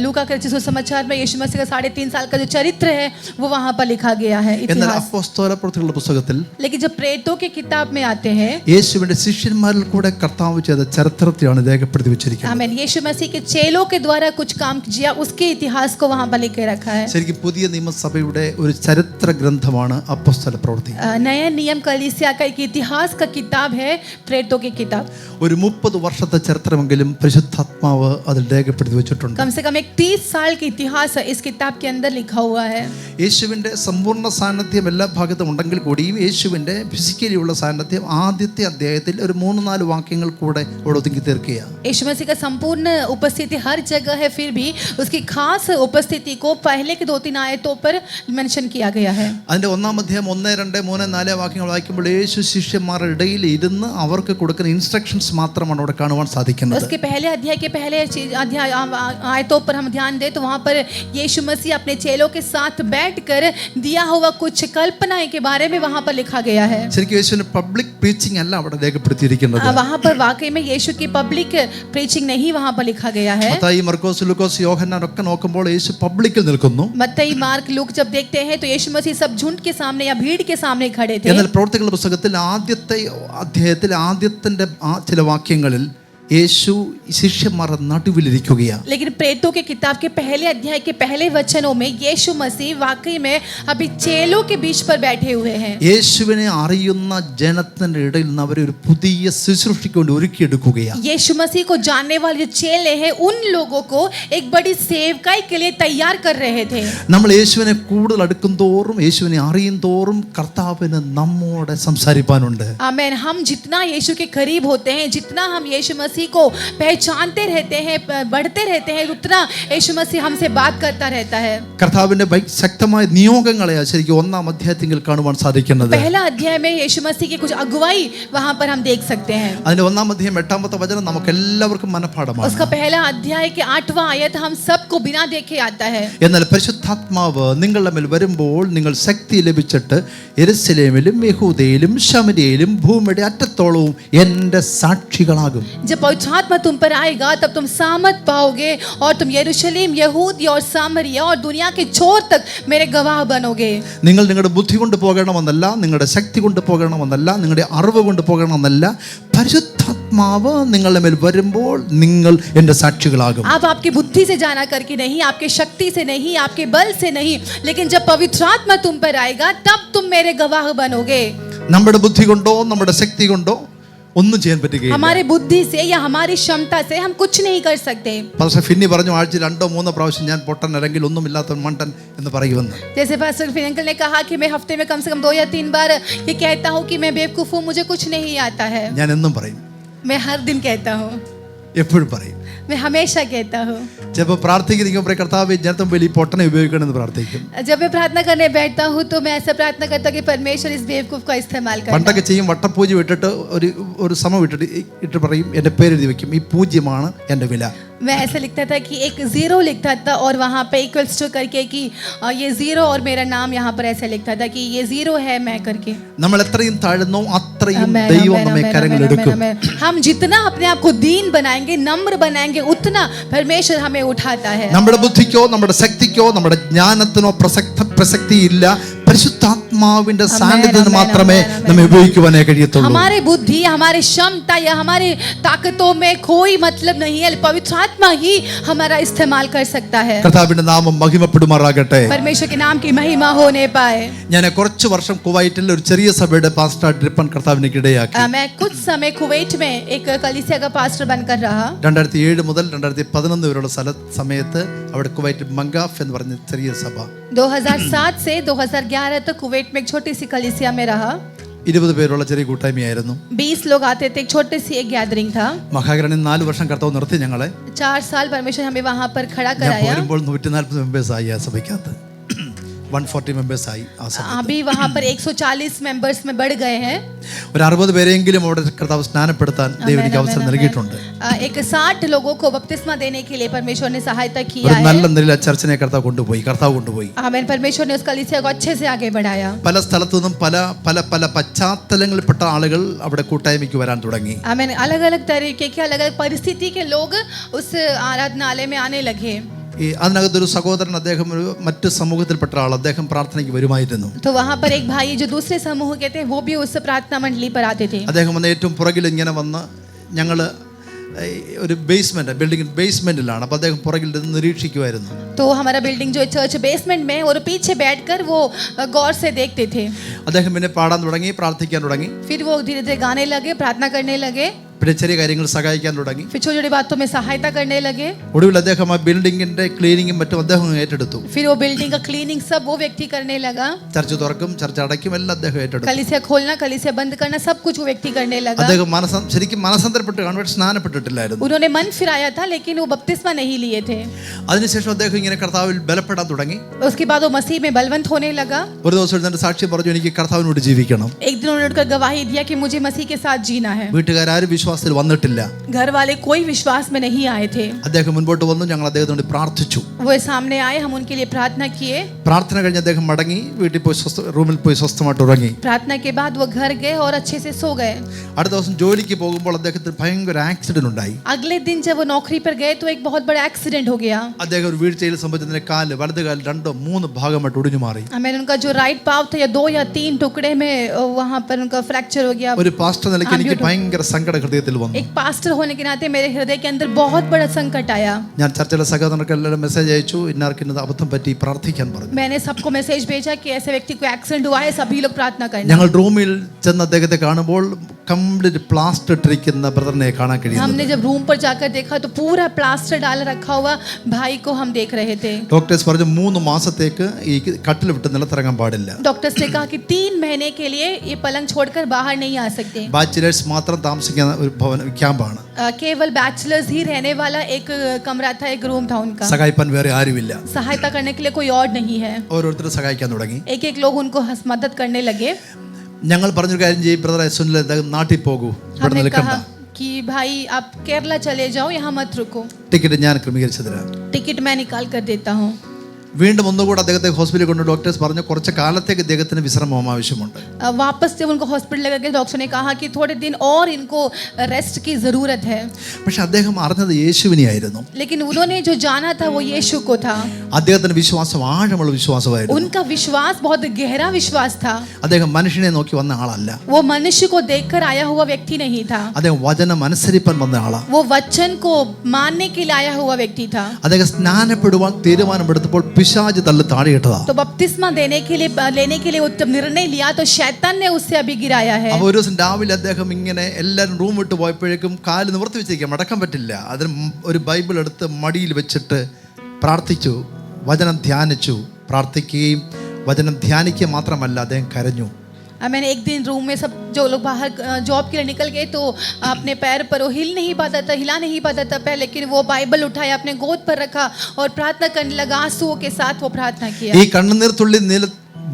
लूका के रचित सुसमाचार में यीशु मसीह का 3.5 साल का जो चरित्र है वो वहां पर लिखा गया है, എന്നാൽ इतिहास. അപ്പോസ്തല പ്രവൃത്തികളുടെ പുസ്തകത്തിൽ लेकिन जब प्रेरितों की किताब में आते हैं, യേശുവിന്റെ ശിഷ്യന്മാരിൽ കൂടെ കർത്താവ് ചെയ്ത ചരിത്രത്തെയാണ് രേഖപ്പെടുത്തി വെച്ചിരിക്കുന്നത്. आमीन, यीशु मसीह के चेलों के द्वारा कुछ काम किया, उसके इतिहास को वहां पर लिख के रखा है. ശരിക്കും പുതിയ നിയമസഭയുടെ ഒരു ചരിത്ര ഗ്രന്ഥമാണ് അപ്പോസ്തല പ്രവൃത്തി. नया नियम कलीसिया का एक इतिहास का किताब है प्रेरितों की किताब. ഒരു 30 വർഷത്തെ ചരിത്രമെങ്കിലും പരിശുദ്ധാത്മാവ് അതിൽ രേഖപ്പെടുത്തി വെച്ചിട്ടുണ്ട്. कम से कम एक 30 साल की इतिहास इस किताब के अंदर लिखा हुआ है. യേശുവിന്റെ സമ്പൂർണ്ണ സാന്നിധ്യം എല്ലാ ഭാഗത്തും ഉണ്ടെങ്കിൽ കൂടിയും യേശുവിന്റെ ഫിസിക്കലി ഉള്ള സാന്നിധ്യം ആദ്യത്തെ അധ്യായത്തിൽ ഒരു 3-4 വാക്യങ്ങൾ കൂടെ അവിടെ ഒതുക്കി തീർക്കുകയാണ്. यीशु मसीह का संपूर्ण उपस्थिति हर जगह है, फिर भी उसकी खास उपस्थिति को पहले के 2-3 आयतों पर मेंशन किया गया है. അതിന്റെ 1-ാം അധ്യായം 1, 2, 3, 4 വാക്യങ്ങൾ വായിക്കുമ്പോൾ യേശു ശിഷ്യന്മാരുടെ ഇടയിൽ ഇരുന്ന് അവർക്ക് കൊടുക്കുന്ന ഇൻസ്ട്രക്ഷൻസ് മാത്രമാണ് അവിടെ കാണുവാൻ സാധിക്കുന്നത്. उसके पहले अध्याय के पहले अध्याय आयतों पर हम ध्यान दें तो वहां पर यीशु मसीह अपने चेलों के साथ बैठकर दिया हुआ कुछ कल्पनाएं के बारे में वहां पर लिखा गया है. ശരിക്കും യേശുവിന്റെ പബ്ലിക് പ്രീച്ചിങ് അല്ല അവിടെ രേഖപ്പെടുത്തിയിരിക്കുന്നത്. वहां पर वाकई में यीशु की पब्लिक प्रीचिंग नहीं वहां पर लिखा गया है. മത്തായി, മർക്കോസ്, ലൂക്കോസ്, യോഹന്നാൻ ഒക്കെ നോക്കുമ്പോൾ യേശു പബ്ലിക്കിൽ നിൽക്കുന്നു. मत्ती, मार्क, लूक जब देखते हैं तो यीशु मसीह सब झुंड के सामने या भीड़ के सामने खड़े थे. എന്നാൽ പ്രവൃത്തികളുടെ പുസ്തകത്തിൽ ആദ്യത്തെ അധ്യായത്തിൽ ആദ്യത്തിന്റെ ചില വാക്യങ്ങളിൽ യേശു ശിഷ്യന്മാരുടെ നടുവിലിരിക്കുകയാണ്. लेकिन प्रेरितों की किताब के पहले अध्याय के पहले वचनों में यीशु मसीह वाकई में अभी चेलों के बीच पर बैठे हुए हैं. യേശുവിനെ അറിയുന്ന ജനത്തിന്റെ ഇടയിൽ നിന്ന് അവരെ ഒരു പുതിയ ശുശ്രൂഷയ്ക്ക് വേണ്ടി ഒരുക്കിയെടുക്കുകയാണ്. यीशु मसीह को जानने वाले जो चेले हैं उन लोगों को एक बड़ी सेवकाई के लिए तैयार कर रहे थे. നമ്മൾ യേശുവിനെ കൂടുതൽ അടുക്കും തോറും, യേശുവിനെ അറിയും തോറും കർത്താവിന് നമ്മോട് സംസാരിപ്പാനുണ്ട്. आमीन. हम जितना यीशु के करीब होते हैं, जितना हम यीशु मसीह को पहचानते रहते हैं, बढ़ते रहते हैं, उतना यीशु मसीह हमसे बात करता रहता है. കർത്താവിന്റെ ശക്തമായ നിയോഗങ്ങളെ ശരിക്കും 1-ാം അധ്യായത്തിൽ കാണുവാൻ സാധിക്കുന്നത്. पहला अध्याय में यीशु मसीह की कुछ अगुवाई वहां पर हम देख सकते हैं. അതിന്റെ 1-ാം അധ്യായം 8-ാമത്തെ വചനം നമുക്ക് എല്ലാവർക്കും മനഃപാഠമാണ്. उसका पहला अध्याय के 8वां आयत हम सबको बिना देखे आता है. എന്നാൽ പരിശുദ്ധാത്മാവ് നിങ്ങളുടെ മേൽ വരുമ്പോൾ നിങ്ങൾ ശക്തി ലഭിച്ചിട്ട് യെരൂശലേമിലും യഹൂദയിലും ശമര്യയിലും ഭൂമിയുടെ അറ്റത്തോളവും എൻ്റെ സാക്ഷികളാകും. जब पवित्र आत्मा तुम पर आएगा तब तुम सामर्थ पाओगे और तुम यरूशलेम, यहूदी और सामरिया और दुनिया के छोर तक मेरे गवाह बनोगे। നിങ്ങൾ നിങ്ങളുടെ ബുദ്ധി കൊണ്ട് പോകണമെന്നല്ല, നിങ്ങളുടെ ശക്തി കൊണ്ട് പോകണമെന്നല്ല, നിങ്ങളുടെ അറിവ് കൊണ്ട് പോകണമെന്നല്ല, പരിശുദ്ധാത്മാവ് നിങ്ങളുടെ മേൽ വരുമ്പോൾ നിങ്ങൾ എൻ്റെ സാക്ഷികളാകും. आप आपकी बुद्धि से जाना करके नहीं, आपके शक्ति से नहीं, आपके बल से नहीं, लेकिन जब पवित्र आत्मा तुम पर आएगा तब तुम मेरे गवाह बनोगे। നമ്മുടെ ബുദ്ധി കൊണ്ടോ നമ്മുടെ ശക്തി കൊണ്ടോ ഒന്നും ചെയ്യാൻ പറ്റുകയില്ല. हमारे बुद्धि से या हमारी क्षमता से हम कुछ नहीं कर सकते। പാസ്റ്റർ ഫിന്നി പറഞ്ഞു ആഴ്ചയിൽ 2-3 പ്രാവശ്യം ഞാൻ പൊട്ടൻ അല്ലെങ്കിൽ ഒന്നുമില്ലാത്ത മണ്ടൻ എന്ന് പറയുമെന്ന്. जैसे पास्टर फिन अंकल ने कहा कि मैं हफ्ते में कम से कम 2 या 3 बार ये कहता हूँ कि मैं बेवकूफ हूँ, मुझे कुछ नहीं आता है। ഞാൻ എന്നും പറയും, मैं हर दिन कहता हूँ, എപ്പോഴും പറയും. मैं हमेशा कहता हूँ। ചിലപ്പോൾ പ്രാർത്ഥിക്കുമ്പോൾ കർത്താവ് ജനത്തും വലിയ പൊട്ടനെ ഉപയോഗിക്കണമെന്ന് പ്രാർത്ഥിക്കും. जब मैं प्रार्थना करने बैठता हूँ तो मैं ऐसा प्रार्थना करता हूँ कि परमेश्वर इस बेवकूफ का इस्तेमाल करे। പണ്ടൊക്കെ ചെയ്യും, വട്ടപ്പൂജ വിട്ടിട്ട് ഒരു സമയം ഇട്ട് പറയും, എൻ്റെ പേരെഴുതി വെക്കും, ഈ പൂജ്യമാണ് എൻ്റെ വില. मैं ऐसा लिखता था कि एक 0 लिखता था और वहाँ पे इक्वल्स टू करके कि ये 0 और मेरा नाम यहाँ पर ऐसा लिखता था कि ये 0 है मैं करके। നമ്മൾ എത്രയും താഴുന്നോ അത്രയും ദൈവം നമ്മെ കരങ്ങളെടുക്കും. हम जितना अपने आप को दीन बनाएंगे, नम्र बनाएंगे, उतना परमेश्वर हमें उठाता है. നമ്മുടെ ബുദ്ധിക്കോ നമ്മുടെ ശക്തിക്കോ നമ്മുടെ ജ്ഞാനത്തിനോ പ്രസക്തിയില്ല. പരിശുദ്ധാത്മാവിന്റെ സാന്നിധ്യത്തിന് മാത്രമേ നമ്മെ ഉപയോഗിക്കുവാനേ കഴിയത്തുള്ളൂ. हमारे बुद्धि, हमारे क्षमता या हमारे ताकतों में कोई मतलब नहीं है. पवित्र आत्मा ही हमारा इस्तेमाल कर सकता है. കർത്താവിന്റെ നാമം മഹിമപ്പെടുമാറാകട്ടെ. परमेश्वर के नाम की महिमा होने पाए. ഞാൻ കുറച്ച് വർഷം കുവൈറ്റിൽ ഒരു ചെറിയ സഭയുടെ പാസ്റ്ററായിട്ട് ഇരിപ്പാൻ കർത്താവിനെ ഇടയാക്കി. मैं कुछ समय कुवैत में एक कलीसिया का पास्टर बनकर रहा. 2007 മുതൽ 2011 വരെയുള്ള സമയത്ത് അവിടെ കുവൈറ്റ് മംഗാഫ് എന്ന് പറഞ്ഞ ചെറിയ സഭ 2007 से 2011 तक कुवैत में एक छोटी सी कलीसिया में रहा. 20 പേരുള്ള ചെറിയ കൂട്ടായ്മയായിരുന്നു. 20 लोग आते थे, एक छोटी सी एक गैदरिंग था. മഹാഗ്രണി 4 വർഷം കർത്താവ് നിർത്തി ഞങ്ങളെ. 4 साल परमेश्वर हमें वहां पर खड़ा ഞാൻ कराया. വരുമ്പോൾ 140 മെമ്പേഴ്സ് ആയി ആ സഭയ്ക്കകത്ത്. 140 മെമ്പേഴ്സ് ആയി ആ സമയത്ത്. अभी वहां पर 140 मेंबर्स में बढ़ गए हैं. ഒരു 60 പേരെങ്കിലും അവിടെ കർത്താവ് സ്നാനപ്പെടുത്താൻ ദൈവം എനിക്ക് അവസരം നൽകിയിട്ടുണ്ട്. एक 60 लोगों को बपतिस्मा देने के लिए परमेश्वर ने सहायता किया ഒരു है. നല്ല നിലയിൽ ആ ചർച്ചിനെ കർത്താവ് കൊണ്ടുപോയി. आमीन. परमेश्वर ने उस कलीसिया को अच्छे से आगे बढ़ाया. പല സ്ഥലത്തു നിന്നും പല പല പല പശ്ചാത്തലങ്ങളിൽപ്പെട്ട ആളുകൾ അവിടെ കൂട്ടായ്മയ്ക്ക് വരാൻ തുടങ്ങി. आमीन. अलग अलग तरीके के अलग अलग परिस्थिति के लोग उस आराधनालय में आने लगे. ഈ അതിനകത്തൊരു സഹോദരൻ, അദ്ദേഹം ഒരു മറ്റ് സമൂഹത്തിൽപ്പെട്ട ആൾ, അദ്ദേഹം പ്രാർത്ഥനയ്ക്ക് വരുമായിരുന്നു. तो वहां पर एक भाई जो दूसरे समूह के थे वो भी उस प्रार्थना मंडली पर आते थे. അദ്ദേഹം വന്ന് ഏറ്റവും പുറകിൽ ഇങ്ങനെ വന്ന്, ഞങ്ങൾ ഒരു ബിൽഡിംഗ് ബേസ്മെന്റിലാണ്, അപ്പോൾ അദ്ദേഹം പുറകിൽ നിന്ന് നിരീക്ഷിക്കുമായിരുന്നു. तो हमारा बिल्डिंग जो चर्च बेसमेंट में और पीछे बैठकर वो गौर से देखते थे. അദ്ദേഹം പിന്നെ പാടാൻ തുടങ്ങി, പ്രാർത്ഥിക്കാൻ തുടങ്ങി. फिर वो धीरे धीरे गाने लगे, प्रार्थना करने लगे. പിന്നെ ചെറിയ കാര്യങ്ങൾ സഹായിക്കാൻ തുടങ്ങി. फिर छोटी छोटी बातों में सहायता करने लगे. ഒടുവിൽ അദ്ദേഹം ആ ബിൽഡിങ്ങിന്റെ ക്ലീനിങ്ങും മറ്റും അദ്ദേഹം ഏറ്റെടുത്തു. फिर वो बिल्डिंग का क्लीनिंग सब वो व्यक्ति करने लगा. ചർച്ച് തുറക്കും, ചർച്ച് അടയ്ക്കും, എല്ലാം അദ്ദേഹം ഏറ്റെടുത്തു. कलीसिया खोलना, कलीसिया बंद करना, सब कुछ वो व्यक्ति करने लगा. അദ്ദേഹം ശരിക്കും മനസ്സന്തരപ്പെട്ട് കൺവേർട്ട് സ്നാനപ്പെട്ടിട്ടില്ലായിരുന്നു. उन्होंने मन फिराया था लेकिन वो बपतिस्मा नहीं लिए थे. അതിനുശേഷം അദ്ദേഹം ഇങ്ങനെ കർത്താവിൽ ബലപ്പെടാൻ തുടങ്ങി. उसके बाद वो मसीह में बलवंत होने लगा. ഒരു ദിവസം എഴുന്നേറ്റ് സാക്ഷ്യം പറഞ്ഞു, എനിക്ക് കർത്താവിനോട് ജീവിക്കണം. एक दिन उन्होंने उठकर गवाही दिया कि मुझे मसीह के साथ जीना है. വീട്ടുകാരും വിശ്വാസത്തിൽ വന്നിട്ടില്ല. घर वाले कोई विश्वास में नहीं आए थे. അദ്ദേഹം മുൻപോട്ട് വന്നു, ഞങ്ങൾ അദ്ദേഹത്തോട് പ്രാർത്ഥിച്ചു. वो सामने आए, हम उनके लिए प्रार्थना किए. പ്രാർത്ഥന കഴിഞ്ഞ് അദ്ദേഹം മടങ്ങി വീട്ടിൽ പോയി റൂമിൽ പോയി സ്വസ്ഥമായിട്ട് ഉറങ്ങി. प्रार्थना के बाद वो घर गए और अच्छे से सो गए. അടുത്ത ദിവസം ജോലിക്ക് പോകുമ്പോൾ അദ്ദേഹത്തിന് ഭയങ്കര ആക്സിഡന്റ് ഉണ്ടായി. अगले दिन जब वो नौकरी पर गए तो एक बहुत बड़ा एक्सीडेंट हो गया. അദ്ദേഹം ഒരു വീഴ്ചയിൽ സംഭവിച്ചതിന്റെ കാല്, വലത് കാല് 2-3 ഭാഗമായിട്ട് ഒടിഞ്ഞു മാറി. मैंने उनका जो राइट पाव था या 2 या 3 टुकड़े में वहां पर उनका फ्रैक्चर हो गया. ഒരു പാസ്റ്റർ നിലയ്ക്ക് എനിക്ക് ഭയങ്കര സങ്കട ഹൃദയത്തിൽ വന്നു. एक पास्टर होने के नाते मेरे हृदय के अंदर बहुत बड़ा संकट आया. ഞാൻ ചർച്ചിലെ സഹോദരർക്ക് എല്ലാവരും മെസ്സേജ് അയച്ചു, ഇന്നാർക്കിന്നത് അബദ്ധം പറ്റി പ്രാർത്ഥിക്കാൻ പറഞ്ഞു. मैंने सबको मैसेज भेजा कि ऐसे व्यक्ति को एक्सीडेंट हुआ है, सभी लोग प्रार्थना करना. ഞങ്ങൾ റൂമിൽ ചെന്ന് അദ്ദേഹത്തെ കാണുമ്പോൾ കംപ്ലീറ്റ് പ്ലാസ്റ്റർ ഇട്ടിരിക്കുന്ന ബ്രദറിനെ കാണാൻ കഴിയും. हमने जब रूम पर जाकर देखा तो पूरा प्लास्टर डाल रखा हुआ भाई को हम देख रहे थे. ഡോക്ടേഴ്സ് പറഞ്ഞു 3 മാസത്തേക്ക് ഈ കട്ടിൽ വിട്ട് നിലത്തിറങ്ങാൻ പാടില്ല. डॉक्टर्स ने कहा कि 3 महीने के लिए ये पलंग छोड़कर बाहर नहीं आ सकते. ബാച്ചിലേഴ്സ് മാത്രം താമസിക്കുന്ന ഒരു ക്യാമ്പാണ്. केवल बैचलर्स ही रहने वाला एक कमरा था, एक रूम था उनका. സഹായിപ്പാൻ വേറെ ആരുമില്ല. सहायता करने के लिए कोई और नहीं है. ഓരോരുത്തരും സഹായിക്കാൻ തുടങ്ങി. एक एक लोग उनको मदद करने लगे. ഞങ്ങൾ പറഞ്ഞൊരു കാര്യം ചെയ്യും, ബ്രദർ സുനിൽ നാട്ടിൽ പോകൂ, ഇവിടെ हमने നിൽക്കണ്ട. कहा कि भाई आप केरला चले जाओ, यहाँ मत रुको. ടിക്കറ്റ് ഞാൻ ക്രമീകരിച്ചു തരാം. टिकट मैं निकाल कर देता हूँ. വീണ്ടും ഒന്നുകൂടെ അദ്ദേഹത്തെ ഹോസ്പിറ്റലിൽ കൊണ്ട് ഡോക്ടേഴ്സ് പറഞ്ഞു കുറച്ച് കാലത്തേക്ക് ഇദ്ദേഹത്തിന് വിശ്രമം ആവശ്യമുണ്ട്. वापस जब उनको हॉस्पिटल लेकर गए डॉक्टर ने कहा कि थोड़े दिन और इनको रेस्ट की ज़रूरत है. പക്ഷെ അദ്ദേഹം അറിഞ്ഞത് യേശുവിനെ ആയിരുന്നു. लेकिन उन्होंने जो जाना था वो यीशु को था. അദ്ദേഹത്തിന്റെ വിശ്വാസം ആഴമുള്ള വിശ്വാസമായിരുന്നു. उनका विश्वास बहुत गहरा विश्वास था. അദ്ദേഹം മനുഷ്യനെ നോക്കി വന്ന ആളല്ല. वो मनुष्य को देखकर आया हुआ व्यक्ति नहीं था. അദ്ദേഹം വചനം അനുസരിപ്പാൻ വന്ന ആളാ. वो वचन को मानने के लिए आया हुआ व्यक्ति था. അദ്ദേഹം സ്നാനപ്പെടുവാൻ തീരുമാനമെടുത്തപ്പോൾ പിശാച് തള്ളി താഴെയിട്ടതാ. तो बपतिस्मा लेने के लिए जब निर्णय लिया तो शैतान ने उससे अभी गिराया है. അപ്പോൾ ഒരു ദിവസം രാവിലെ അദ്ദേഹം ഇങ്ങനെ എല്ലാവരും റൂം വിട്ട് പോയപ്പോഴേക്കും കാല് നിവർത്തി വെച്ചിരിക്കുക, മടക്കാൻ പറ്റില്ല. അതിന് ഒരു ബൈബിൾ എടുത്ത് മടിയിൽ വെച്ചിട്ട് പ്രാർത്ഥിച്ചു, വചനം ധ്യാനിച്ചു. പ്രാർത്ഥിക്കുകയും വചനം ധ്യാനിക്കുക മാത്രമല്ല, അദ്ദേഹം കരഞ്ഞു. मैंने एक दिन रूम में सब जो लोग बाहर जॉब के लिए निकल गए तो अपने पैर पर वो हिला नहीं पाता था पहले, लेकिन वो बाइबल उठाया, अपने गोद पर रखा और प्रार्थना करने लगा. आंसुओं के साथ वो प्रार्थना किया. ഈ കണ്ണുനീർ തുള്ളി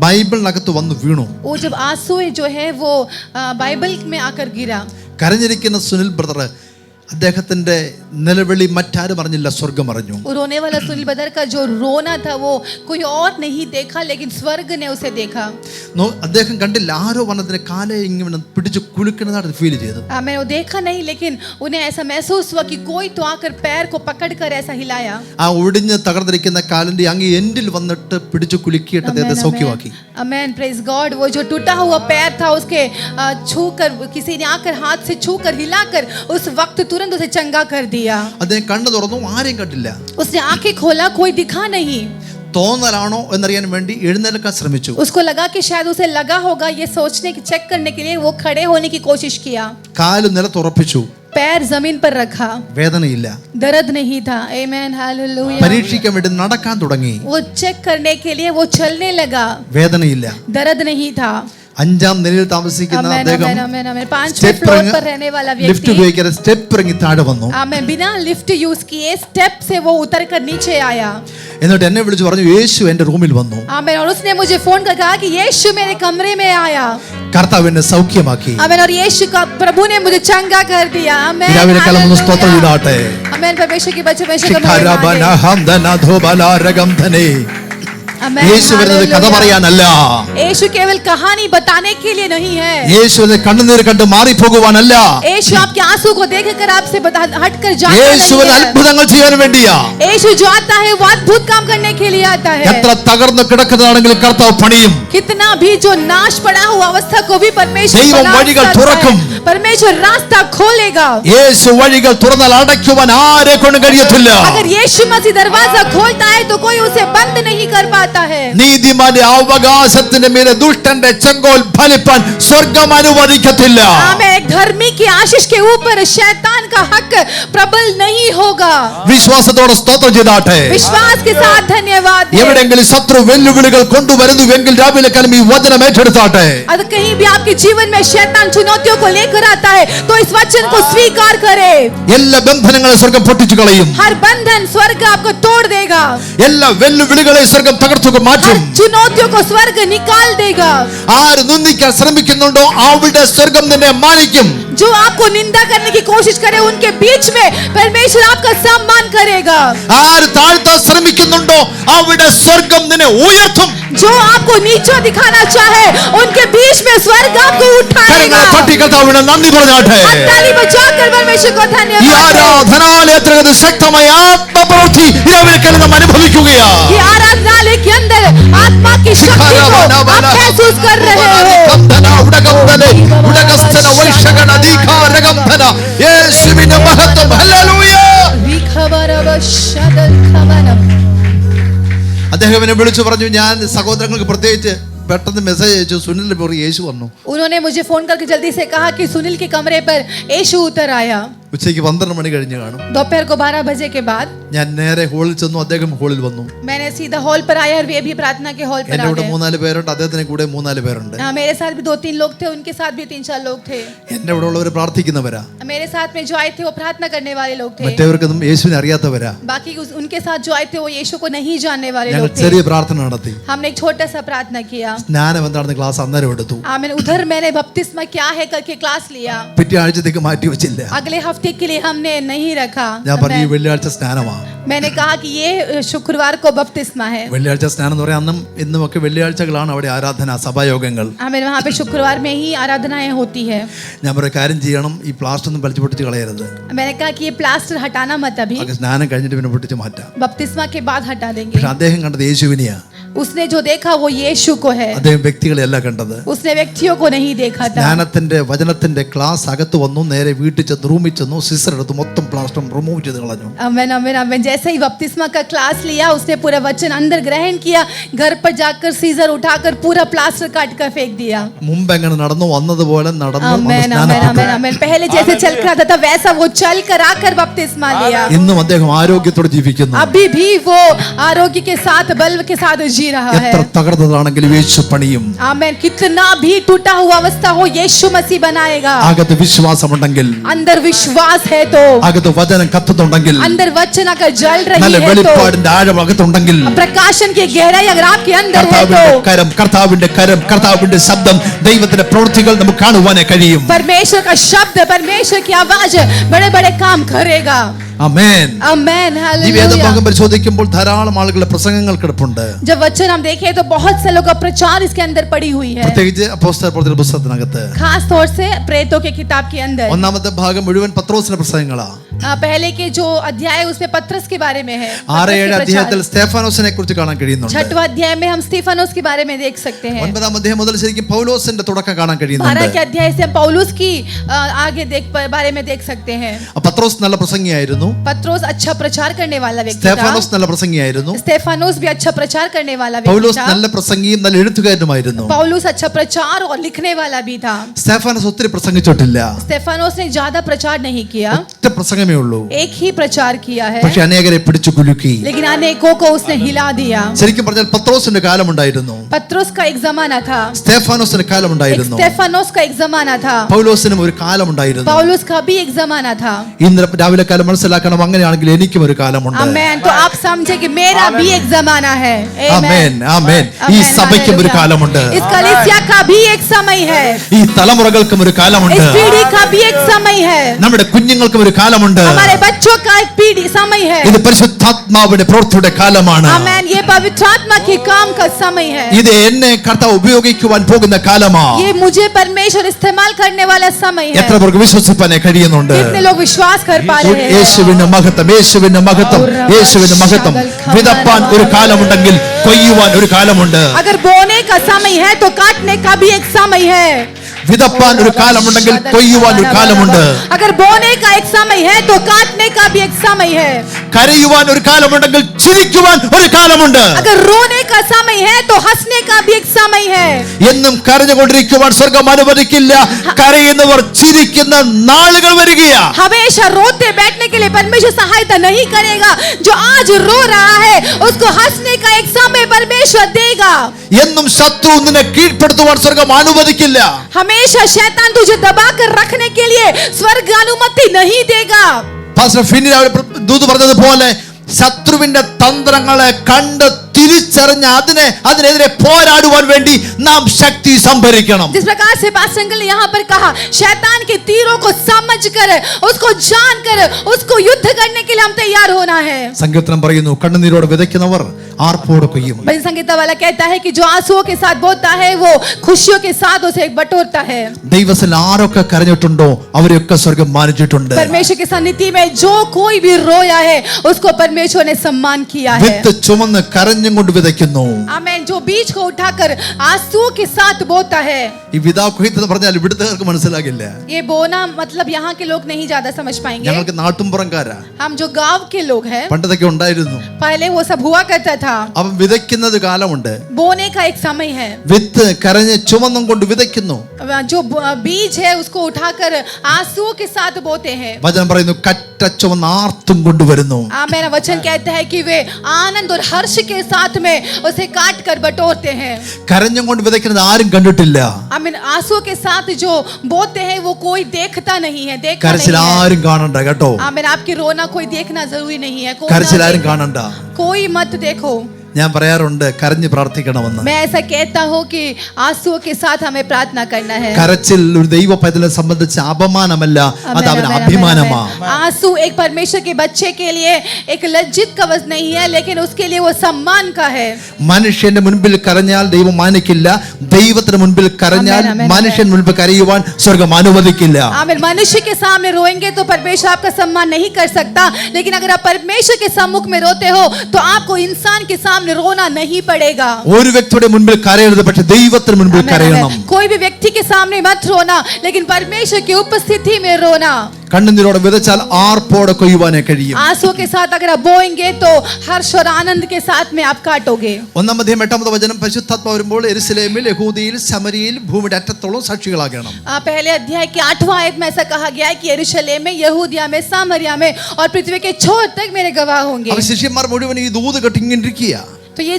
ബൈബിളിനകത്ത് വന്ന് വീണു. वो जब आंसू जो है वो बाइबल में आकर गिरा. കരഞ്ഞിരിക്കുന്ന സുനിൽ ബ്രദർ, അദ്ദേഹത്തിന്റെ നിലവിളി മറ്റാരും അറിഞ്ഞില്ല, സ്വർഗം അറിഞ്ഞു. रोने वाला सुनील ब्रदर का जो रोना था वो कोई और नहीं देखा, लेकिन स्वर्ग ने उसे देखा. അദ്ദേഹം കണ്ടില്ല, ആരോ വന്നതിന് കാലെ ഇങ്ങനെ പിടിച്ച് കുലുക്കുന്നതായിട്ട് ഫീൽ ചെയ്തു. मैंने वो देखा नहीं, लेकिन उन्हें ऐसा महसूस हुआ कि कोई तो आकर पैर को पकड़कर ऐसा हिलाया. ആ ഒടിഞ്ഞ് തകർന്നിരിക്കുന്ന കാലിന്റെ അങ്ങ് എൻഡിൽ വന്നിട്ട് പിടിച്ച് കുലുക്കിയിട്ട് അദ്ദേഹത്തെ സൗഖ്യമാക്കി. आमेन, प्रेज गॉड. वो जो टूटा हुआ पैर था उसके छूकर, किसी ने आकर हाथ से छूकर हिलाकर उस वक्त तुरंत उसे चंगा कर दिया. അദ്ദേഹം കണ്ണു തുറന്നു, ആരെയും കണ്ടില്ല. उसने आंखें खोला, कोई दिखा नहीं. തോന്നലാണോ എന്നറിയാൻ വേണ്ടി എഴുന്നേൽക്കാൻ ശ്രമിച്ചു. उसको लगा कि शायद उसे लगा होगा, ये सोचने की चेक करने के लिए वो खड़े होने की कोशिश किया. കാല് നിലത്തുറപ്പിച്ചു. पैर जमीन पर रखा. വേദനയില്ല. दर्द नहीं था. आमेन, हालेलुया. പരീക്ഷിക്കാൻ വേണ്ടി നടക്കാൻ തുടങ്ങി. वो चेक करने के लिए वो चलने लगा. വേദനയില്ല. दर्द नहीं था. 5ാം നിലയിൽ താമസിക്കുന്ന അദ്ദേഹം पांचवें फ्लोर पर रहने वाला ലിഫ്റ്റ് व्यक्ति ഉപയോഗിക്കാതെ സ്റ്റെപ്പ് ഇറങ്ങി താഴെ വന്നു. आमेन, बिना लिफ्ट यूज किए स्टेप से वो उतर कर नीचे आया. എന്നിട്ട് എന്നെ വിളിച്ചു പറഞ്ഞു, യേശു എന്റെ റൂമിൽ വന്നു. आमेन, और उसने मुझे फोन कर कहा कि यीशु मेरे कमरे में आया. കർത്താവ് എന്നെ സൗഖ്യമാക്കി. आमेन, और यीशु का प्रभु ने मुझे चंगा कर दिया. आमेन, രാവിലെ കാലം സ്തോത്രം ചെയ്താട്ടെ. आमेन, परमेश्वर की बच्चे परमेश्वर को യേശു വരുന്നത് കഥ പറയാനല്ല. यीशु केवल कहानी बताने के लिए नहीं है. യേശുവിനെ കണ്ണുനീർ കണ്ട് മാറിപ്പോകുവാനല്ല. यीशु आपके आंसू को देखकर आपसे हटकर जाता യേശു नहीं है. അത്ഭുതങ്ങൾ ചെയ്യാൻ വേണ്ടിയാ. यीशु जो आता है वो अद्भुत काम करने के लिए आता है. എത്ര തകർന്ന് കിടക്കുന്നതാണെങ്കിൽ കർത്താവ് പണിയും. कितना भी जो नाश पड़ा हुआ अवस्था को भी परमेश्वर ദൈവം വഴികൾ തുറക്കും. परमेश्वर रास्ता खोलेगा. യേശു വഴികൾ തുറന്നാൽ അടയ്ക്കുവാൻ ആരെ കൊണ്ടും കഴിയത്തില്ല. अगर यीशु मसीह दरवाजा खोलता है तो कोई उसे बंद नहीं कर पाता है. നീതിമാന്റെ അവകാശത്തിന്റെ മേലെ ദുഷ്ടന്റെ ചെങ്കോൽ ഫലിപ്പാൻ സ്വർഗം അനുവദിക്കത്തില്ല. आमेन, एक धर्मी की आशीष के ऊपर शैतान का हक प्रबल नहीं होगा. വിശ്വാസത്തോടെ സ്തോത്രം ചെയ്താട്ടെ. विश्वास के साथ धन्यवाद दें. എവിടെയെങ്കിലും ശത്രു വെല്ലുവിളികൾ കൊണ്ടുവരുന്നുവെങ്കിൽ രാവിലെ കാലം ഈ വചനം ഏറ്റെടുത്താട്ടെ. अगर कहीं भी आपके जीवन में शैतान चुनौतियों को लेकर आता है तो इस वचन को स्वीकार करें. എല്ലാ ബന്ധനങ്ങളെ സ്വർഗം പൊട്ടിച്ചു കളയും. हर बंधन स्वर्ग आपको तोड़ देगा. എല്ലാ വെല്ലുവിളികളെ സ്വർഗം തകർത്തു മാറ്റും. चुनौतियों को स्वर्ग निकाल देगा. ആര് നിന്ദിക്കാൻ ശ്രമിക്കുന്നുണ്ടോ അവിടെ സ്വർഗം നിന്നെ മാനിക്കും. जो आपको निंदा करने की कोशिश करे उनके बीच में परमेश्वर आपका सम्मान करेगा. ആര് താഴ്ത്താൻ ശ്രമിക്കുന്നുണ്ടോ അവിടെ സ്വർഗം നിന്നെ ഉയർത്തും. जो आपको नीचा दिखाना चाहे उनके बीच में स्वर्ग आपको उठाएगा. കർത്താവിനെ നന്ദി പറഞ്ഞാട്ടെ. ताली बजाकर परमेश्वर को ഈ धन्यवाद. ആരാധനാലയത്തിൽ ശക്തമായ ആത്മപ്രവൃത്തി രാവിലെ കാലം നാം അനുഭവിക്കുകയാ. ये आराधनालय के अंदर आत्मा की शक्ति को आप महसूस कर रहे हो. യേശുവിന്റെ മഹത്വം. ഹല്ലേലൂയ. അദ്ദേഹം എന്നെ വിളിച്ചു പറഞ്ഞു, ഞാൻ സഹോദരങ്ങൾക്ക് പ്രത്യേകിച്ച് പെട്ടെന്ന് മെസ്സേജ് അയച്ചു, സുനിലിന്റെ പുറകെ യേശു വന്നു. उन्होंने मुझे फोन करके जल्दी से कहा कि सुनील के कमरे पर यीशु उतर आया. ഉച്ചയ്ക്ക് 12 മണി കഴിഞ്ഞ് കാണും. दोपहर को 12 बजे के बाद ഞാൻ നേരെ ഹോളിൽ ചെന്നു, അദ്ദേഹം ഹോളിൽ വന്നു. मैंने सीधा हॉल पर आया और वे भी प्रार्थना के हॉल पर എന്റെ आ കൂടെ गए. 3-4 പേരുണ്ട്, അദ്ദേഹത്തിന് കൂടെ 3-4 പേരുണ്ട്. मेरे साथ भी 2-3 लोग थे, उनके साथ भी 3-4 लोग थे. എന്റെ കൂടെ ഉള്ളവർ പ്രാർത്ഥിക്കുന്നവരാ. मेरे साथ में जो आए थे वो प्रार्थना करने वाले लोग थे. മറ്റേവർക്കൊന്നും യേശുവിനെ അറിയാത്തവരാ. बाकी उनके साथ जो आए थे वो यीशु को नहीं जानने वाले ഞങ്ങൾ लोग थे. ചെറിയ പ്രാർത്ഥന നടത്തി. हमने एक छोटा सा प्रार्थना किया. സ്നാനം എന്താണെന്ന് ക്ലാസ് അന്നേരം എടുത്തു. उधर मैंने बपतिस्मा क्या है करके क्लास लिया. പിറ്റേ ആഴ്ചത്തേക്ക് മാറ്റി വെച്ചില്ല. अगले हफ्ते वक्त के लिए हमने नहीं रखा। ഞാൻ പറഞ്ഞു ഈ Amen. വെള്ളിയാഴ്ച സ്നാനമാണ്. मैंने कहा कि ये शुक्रवार को बपतिस्मा है। വെള്ളിയാഴ്ച സ്നാനം എന്ന് പറയാൻ അന്നും ഇന്നുമൊക്കെ വെള്ളിയാഴ്ചകളാണ് അവിടെ ആരാധന സഭായോഗങ്ങൾ. हमें वहाँ पे शुक्रवार में ही आराधनाएं होती है। ഞാൻ ഒരു കാര്യം ചെയ്യണം, ഈ പ്ലാസ്റ്റർ ഒന്നും വലിച്ചു പൊട്ടിച്ച് കളയരുത്. मैंने कहा कि ये प्लास्टर हटाना मत अभी, അത് സ്നാനം കഴിഞ്ഞിട്ട് പിന്നെ പൊട്ടിച്ച് മാറ്റാം. बपतिस्मा के बाद हटा देंगे। പക്ഷെ അദ്ദേഹം കണ്ടത് യേശുവിനെയാ. उसने जो देखा वो यीशु को है, അദ്ദേഹം വ്യക്തികളെയല്ല കണ്ടത്. उसने व्यक्तियों को नहीं देखा था। ജ്ഞാനത്തിന്റെ വചനത്തിന്റെ ക്ലാസ് അകത്ത് വന്നു, നേരെ വീട്ടിൽ ചെന്ന് റൂമിൽ ചെന്നു, സിസ്റ്റർ എടുത്ത് മൊത്തം പ്ലാസ്റ്റർ റിമൂവ് ചെയ്ത് കളഞ്ഞു. आमेन आमेन आमेन। जैसे ही बपतिस्मा का क्लास लिया, उसने पूरा वचन अंदर ग्रहण किया, घर पर जाकर सीजर उठाकर पूरा प्लास्टर काट कर फेंक दिया। മുമ്പ് എങ്ങനെ നടന്നു വന്നതുപോലെ നടന്നു. आमेन आमेन आमेन आमेन। पहले जैसे चल कर आता था वैसा वो चल कर आकर बपतिस्मा लिया। ഇന്നും അദ്ദേഹം ആരോഗ്യത്തോടെ ജീവിക്കുന്നു. अभी भी वो आरोग्य के साथ बल के साथ जी रहा है। എത്ര തകർന്നതാണെങ്കിലും യേശു പണിയും. आमेन। कितना भी टूटा हुआ अवस्था हो यीशु मसीह बनाएगा। അകത്ത് വിശ്വാസമുണ്ടെങ്കിൽ, अंदर विश्वास है तो, അകത്ത് വചനം കത്തുന്നുണ്ടെങ്കിൽ, अंदर वचन अगर जल रही നല്ല है तो, വെളിപ്പാടിന്റെ ആഴം അകത്തുണ്ടെങ്കിൽ, प्रकाशन की गहराई अगर आपके अंदर है കർത്താവിന്റെ तो, കരം, കർത്താവിന്റെ കരം, കർത്താവിന്റെ ശബ്ദം, ദൈവത്തിന്റെ പ്രവൃത്തികൾ നമുക്ക് കാണുവാനേ കഴിയും. परमेश्वर का शब्द, परमेश्वर की आवाज बड़े बड़े काम करेगा। ആമേൻ. आमेन ഈ हालेलुया। വേദഭാഗം പരിശോധിക്കുമ്പോൾ ധാരാളം ആളുകളുടെ പ്രസംഗങ്ങൾ കിടപ്പുണ്ട്. जब वचन हम देखें तो बहुत से लोगों का प्रचार इसके अंदर पड़ी हुई है, പ്രത്യേകിച്ച് അപ്പോസ്തല പ്രവൃത്തികളുടെ പുസ്തകത്തിനകത്ത് खास तौर से प्रेतों के किताब के अंदर। ഒന്നാമത്തെ ഭാഗം മുഴുവൻ പത്രോസിന്റെ പ്രസംഗങ്ങളാ. पहले के जो अध्याय उसमें पत्रस के बारे में है। 6-7 അധ്യായത്തിൽ സ്തെഫാനോസിനെ കുറിച്ച് കാണാൻ കഴിയുന്നുണ്ട്. 6वां अध्याय में हम स्तिफानोस के बारे में देख सकते हैं। 9-ാം അധ്യായം മുതൽ ശരിക്കും പൗലോസിന്റെ തുടക്കം കാണാൻ 12 കഴിയുന്നുണ്ട്. के अध्याय से हम पौलुस की आगे बारे में देख सकते हैं। പത്രോസ് നല്ല പ്രസംഗിയായിരുന്നു. पत्रोस अच्छा प्रचार करने वाला व्यक्ति था। സ്തെഫാനോസ് നല്ല പ്രസംഗിയായിരുന്നു. स्तेफानोस भी अच्छा प्रचार करने वाला व्यक्ति പൗലോസ് था। നല്ല പ്രസംഗിയും നല്ല എഴുത്തുകാരനുമായിരുന്നു. पौलुस अच्छा प्रचार और लिखने वाला भी था। സ്തെഫാനോസ് ഒത്തിരി പ്രസംഗിച്ചിട്ടില്ല. स्तेफानोस ने ज्यादा प्रचार नहीं किया, ഒറ്റ പ്രസംഗമേ ഉള്ളൂ. एक ही प्रचार किया है, പക്ഷെ അനേകരെ പിടിച്ചു കുലുക്കി. लेकिन अनेकों को उसने हिला दिया। ശരിക്കും പറഞ്ഞാൽ പത്രോസിന്റെ കാലമുണ്ടായിരുന്നു, पत्रोस का एक जमाना था, സ്തെഫാനോസിന്റെ കാലമുണ്ടായിരുന്നു, स्तेफानोस का एक जमाना था, പൗലോസിനും ഒരു കാലമുണ്ടായിരുന്നു. पौलुस का भी एक जमाना था। ഇന്ന് രാവിലെ കാലം മനസ്സിലാക്കണം, അങ്ങനെയാണെങ്കിൽ എനിക്കും ഒരു കാലമുണ്ട്. आमेन। तो आप समझे कि मेरा भी एक जमाना है। ആമേൻ ആമേൻ. ഈ സഭയ്ക്കും ഒരു കാലമുണ്ട്. इस कलीसिया का भी एक समय है, ഈ തലമുറകൾക്കും ഒരു കാലമുണ്ട്. इस पीढ़ी का भी एक समय है, നമ്മുടെ കുഞ്ഞുങ്ങൾക്കും ഒരു കാലമുണ്ട്. हमारे बच्चों का एक पीढ़ी समय है। ഇത് പരിശുദ്ധാത്മാവിന്റെ പ്രവൃത്തിയുടെ കാലമാണ്. आमेन। ये पवित्र आत्मा के काम का समय है, ഇത് എന്നെ കർത്താവ് ഉപയോഗിക്കുവാൻ പോകുന്ന കാലമാണ്. ये मुझे परमेश्वर इस्तेमाल करने वाला समय है। എത്ര പേർക്ക് വിശ്വസിപ്പാനേ കഴിയുന്നുണ്ട്? कितने लोग विश्वास कर पा रहे हैं? യേശുവിന്റെ മഹത്വം, യേശുവിന്റെ മഹത്വം, യേശുവിന്റെ മഹത്വം. വിതപ്പാൻ ഒരു കാലമുണ്ടെങ്കിൽ കൊയ്യുവാൻ ഒരു കാലമുണ്ട്. अगर बोने का समय है तो काटने का भी एक समय है। വിതപ്പാൻ ഒരു കാലമുണ്ടെങ്കിൽ കൊയ്യുവാൻ ഒരു കാലമുണ്ട്. अगर बोने का एक समय है तो काटने का भी एक समय है। കരയുവാൻ ഒരു കാലമുണ്ടെങ്കിൽ ചിരിക്കുവാൻ ഒരു കാലമുണ്ട്. अगर रोने का समय है तो हंसने का भी एक समय है। എന്നും കരഞ്ഞുകൊണ്ടിരിക്കുവാൻ സ്വർഗം അനുവദിക്കില്ല. കരയുന്നവർ ചിരിക്കുന്ന നാളുകൾ വരികയാ. हमेशा रोते बैठने के लिए परमेश्वर सहायता नहीं करेगा। जो आज रो रहा है उसको हंसने का एक समय परमेश्वर देगा। എന്നും ശത്രു നിന്നെ കീഴ്പ്പെടുത്തുവാൻ സ്വർഗം അനുവദിക്കില്ല. हमेशा शैतान तुझे दबा कर रखने के लिए स्वर्ग अनुमति नहीं देगा। പാസ്റ്റർ ഫിന്നി ദൂത് പറഞ്ഞതുപോലെ ശത്രുവിന്റെ തന്ത്രങ്ങളെ കണ്ട് തിരിച്ചറിഞ്ഞ് അതിനെതിരെ പോരാടുവാൻ വേണ്ടി നാം ശക്തി സംഭരിക്കണം. जिस प्रकार से पास्टर अंकल ने यहाँ पर कहा, शैतान के तीरों को समझकर, उसको जानकर, उसको युद्ध करने के लिए हम तैयार होना है। സങ്കീർത്തനം പറയുന്നു, കണ്ണുനീരോടെ വിതയ്ക്കുന്നവർ ആർപ്പോടെ കൊയ്യും. भजन संगीता वाला कहता है कि जो आंसुओं के साथ बोता है वो खुशियों के साथ उसे बटोरता है। ദൈവത്തിൽ ആരൊക്കെ കരഞ്ഞിട്ടുണ്ടോ അവരെയൊക്കെ സ്വർഗം മാനിച്ചിട്ടുണ്ട്. परमेश्वर की सन्निधि में जो कोई भी रोया है उसको परमेश्वर ने सम्मान किया है। വിത്ത് ചുമന്ന് കരഞ്ഞും കൊണ്ട് വിതയ്ക്കുന്നു. आमेन। जो बीज को उठाकर आंसुओं के साथ बोता है। ഈ വിതാ കൊയ്ത്ത് എന്ന് പറഞ്ഞാൽ ഇവിടുത്തേർക്ക് മനസ്സിലാകില്ല. ये बोना मतलब यहाँ के लोग नहीं ज्यादा समझ पाएंगे। ഞങ്ങൾക്ക് നാട്ടുംപുറംകാരാ, हम जो गांव के लोग हैं, പണ്ടതൊക്കെ ഉണ്ടായിരുന്നു. पहले वो सब हुआ करता था। അവൻ വിതയ്ക്കുന്നത് കാലമുണ്ട്. बोने का एक समय है। വിത്ത് കരഞ്ഞ് ചുമന്നും കൊണ്ട് വിതയ്ക്കുന്നു. जो बीज है उसको उठाकर आंसुओं के साथ बोते हैं। വചനം പറയുന്നു, കറ്റ ചുമന്ന് ആർത്തും കൊണ്ടുവരുന്നു. मेरा वचन कहता है कि वे आनंद और हर्ष के साथ में उसे काट कर बटोरते हैं। കരഞ്ഞും കൊണ്ട് വിതയ്ക്കുന്നത് ആരും കണ്ടിട്ടില്ല. आमीन। आंसुओं के साथ जो बोते हैं वो कोई देखता नहीं है, देखता കരച്ചിൽ नहीं है। ആരും കാണണ്ട കേട്ടോ. आमीन। आपकी रोना कोई देखना जरूरी नहीं है, कोई കരച്ചിൽ ना ആരും देखे। കാണണ്ട. कोई मत देखो। ഞാൻ പറയാറുണ്ട് കരഞ്ഞ് പ്രാർത്ഥിക്കണമെന്ന്. मैं ऐसा कहता हूँ कि आंसुओं के साथ हमें प्रार्थना करना है. കരച്ചിൽ ഒരു ദൈവ പൈതലിനെ സംബന്ധിച്ച് അപമാനമല്ല, അത് അവന് അഭിമാനമാണ്. आंसू एक परमेश्वर के बच्चे के लिए एक लज्जित का वजह नहीं है, लेकिन उसके लिए वो सम्मान का है. മനുഷ്യന്റെ മുൻപിൽ കരഞ്ഞാൽ ദൈവം മാനിക്കില്ല, ദൈവത്തിന് മുൻപിൽ കരഞ്ഞാൽ മനുഷ്യൻ മുൻപിൽ കരയുവാൻ സ്വർഗ്ഗം അനുവദിക്കില്ല. आमीन. मनुष्य के सामने रोएंगे तो परमेश्वर आपका सम्मान नहीं कर सकता, लेकिन अगर आप परमेश्वर के सम्मुख में रोते हो तो आपको इंसान के सामने रोना नहीं पड़ेगा. ഒരു വ്യക്തിയുടെ മുൻപിൽ കരയരുത്, പക്ഷെ ദൈവത്തിന് മുൻപിൽ കരയണം. कोई भी व्यक्ति के सामने मत रोना, लेकिन परमेश्वर की उपस्थिति में रोना. കണ്ണുനീരോടെ വിതച്ചാൽ ആർപ്പോടെ കൊയ്യുവാനേ കഴിയും. आंसू के साथ अगर आप बोएंगे तो हर्ष और आनंद के साथ में आप काटोगे. 1-8 വചനം പരിശുദ്ധാത്മാവ് വരുമ്പോൾ യെരുശലേമിൽ, യഹൂദിയിൽ, ശമരിയയിൽ ഭൂമിയുടെ അറ്റത്തോളം സാക്ഷികളാകണം. पहले अध्याय की 8वां आयत में ऐसा कहा गया है कि यरूशलेम में, यहूदिया में, सामरिया में और पृथ्वी के छोर तक मेरे गवाह होंगे. അപ്പോൾ ശിഷ്യന്മാർ മുഴുവൻ ഈ ദൂത് കേട്ട് ഇങ്ങനെ ഇരിക്കുക. तो ये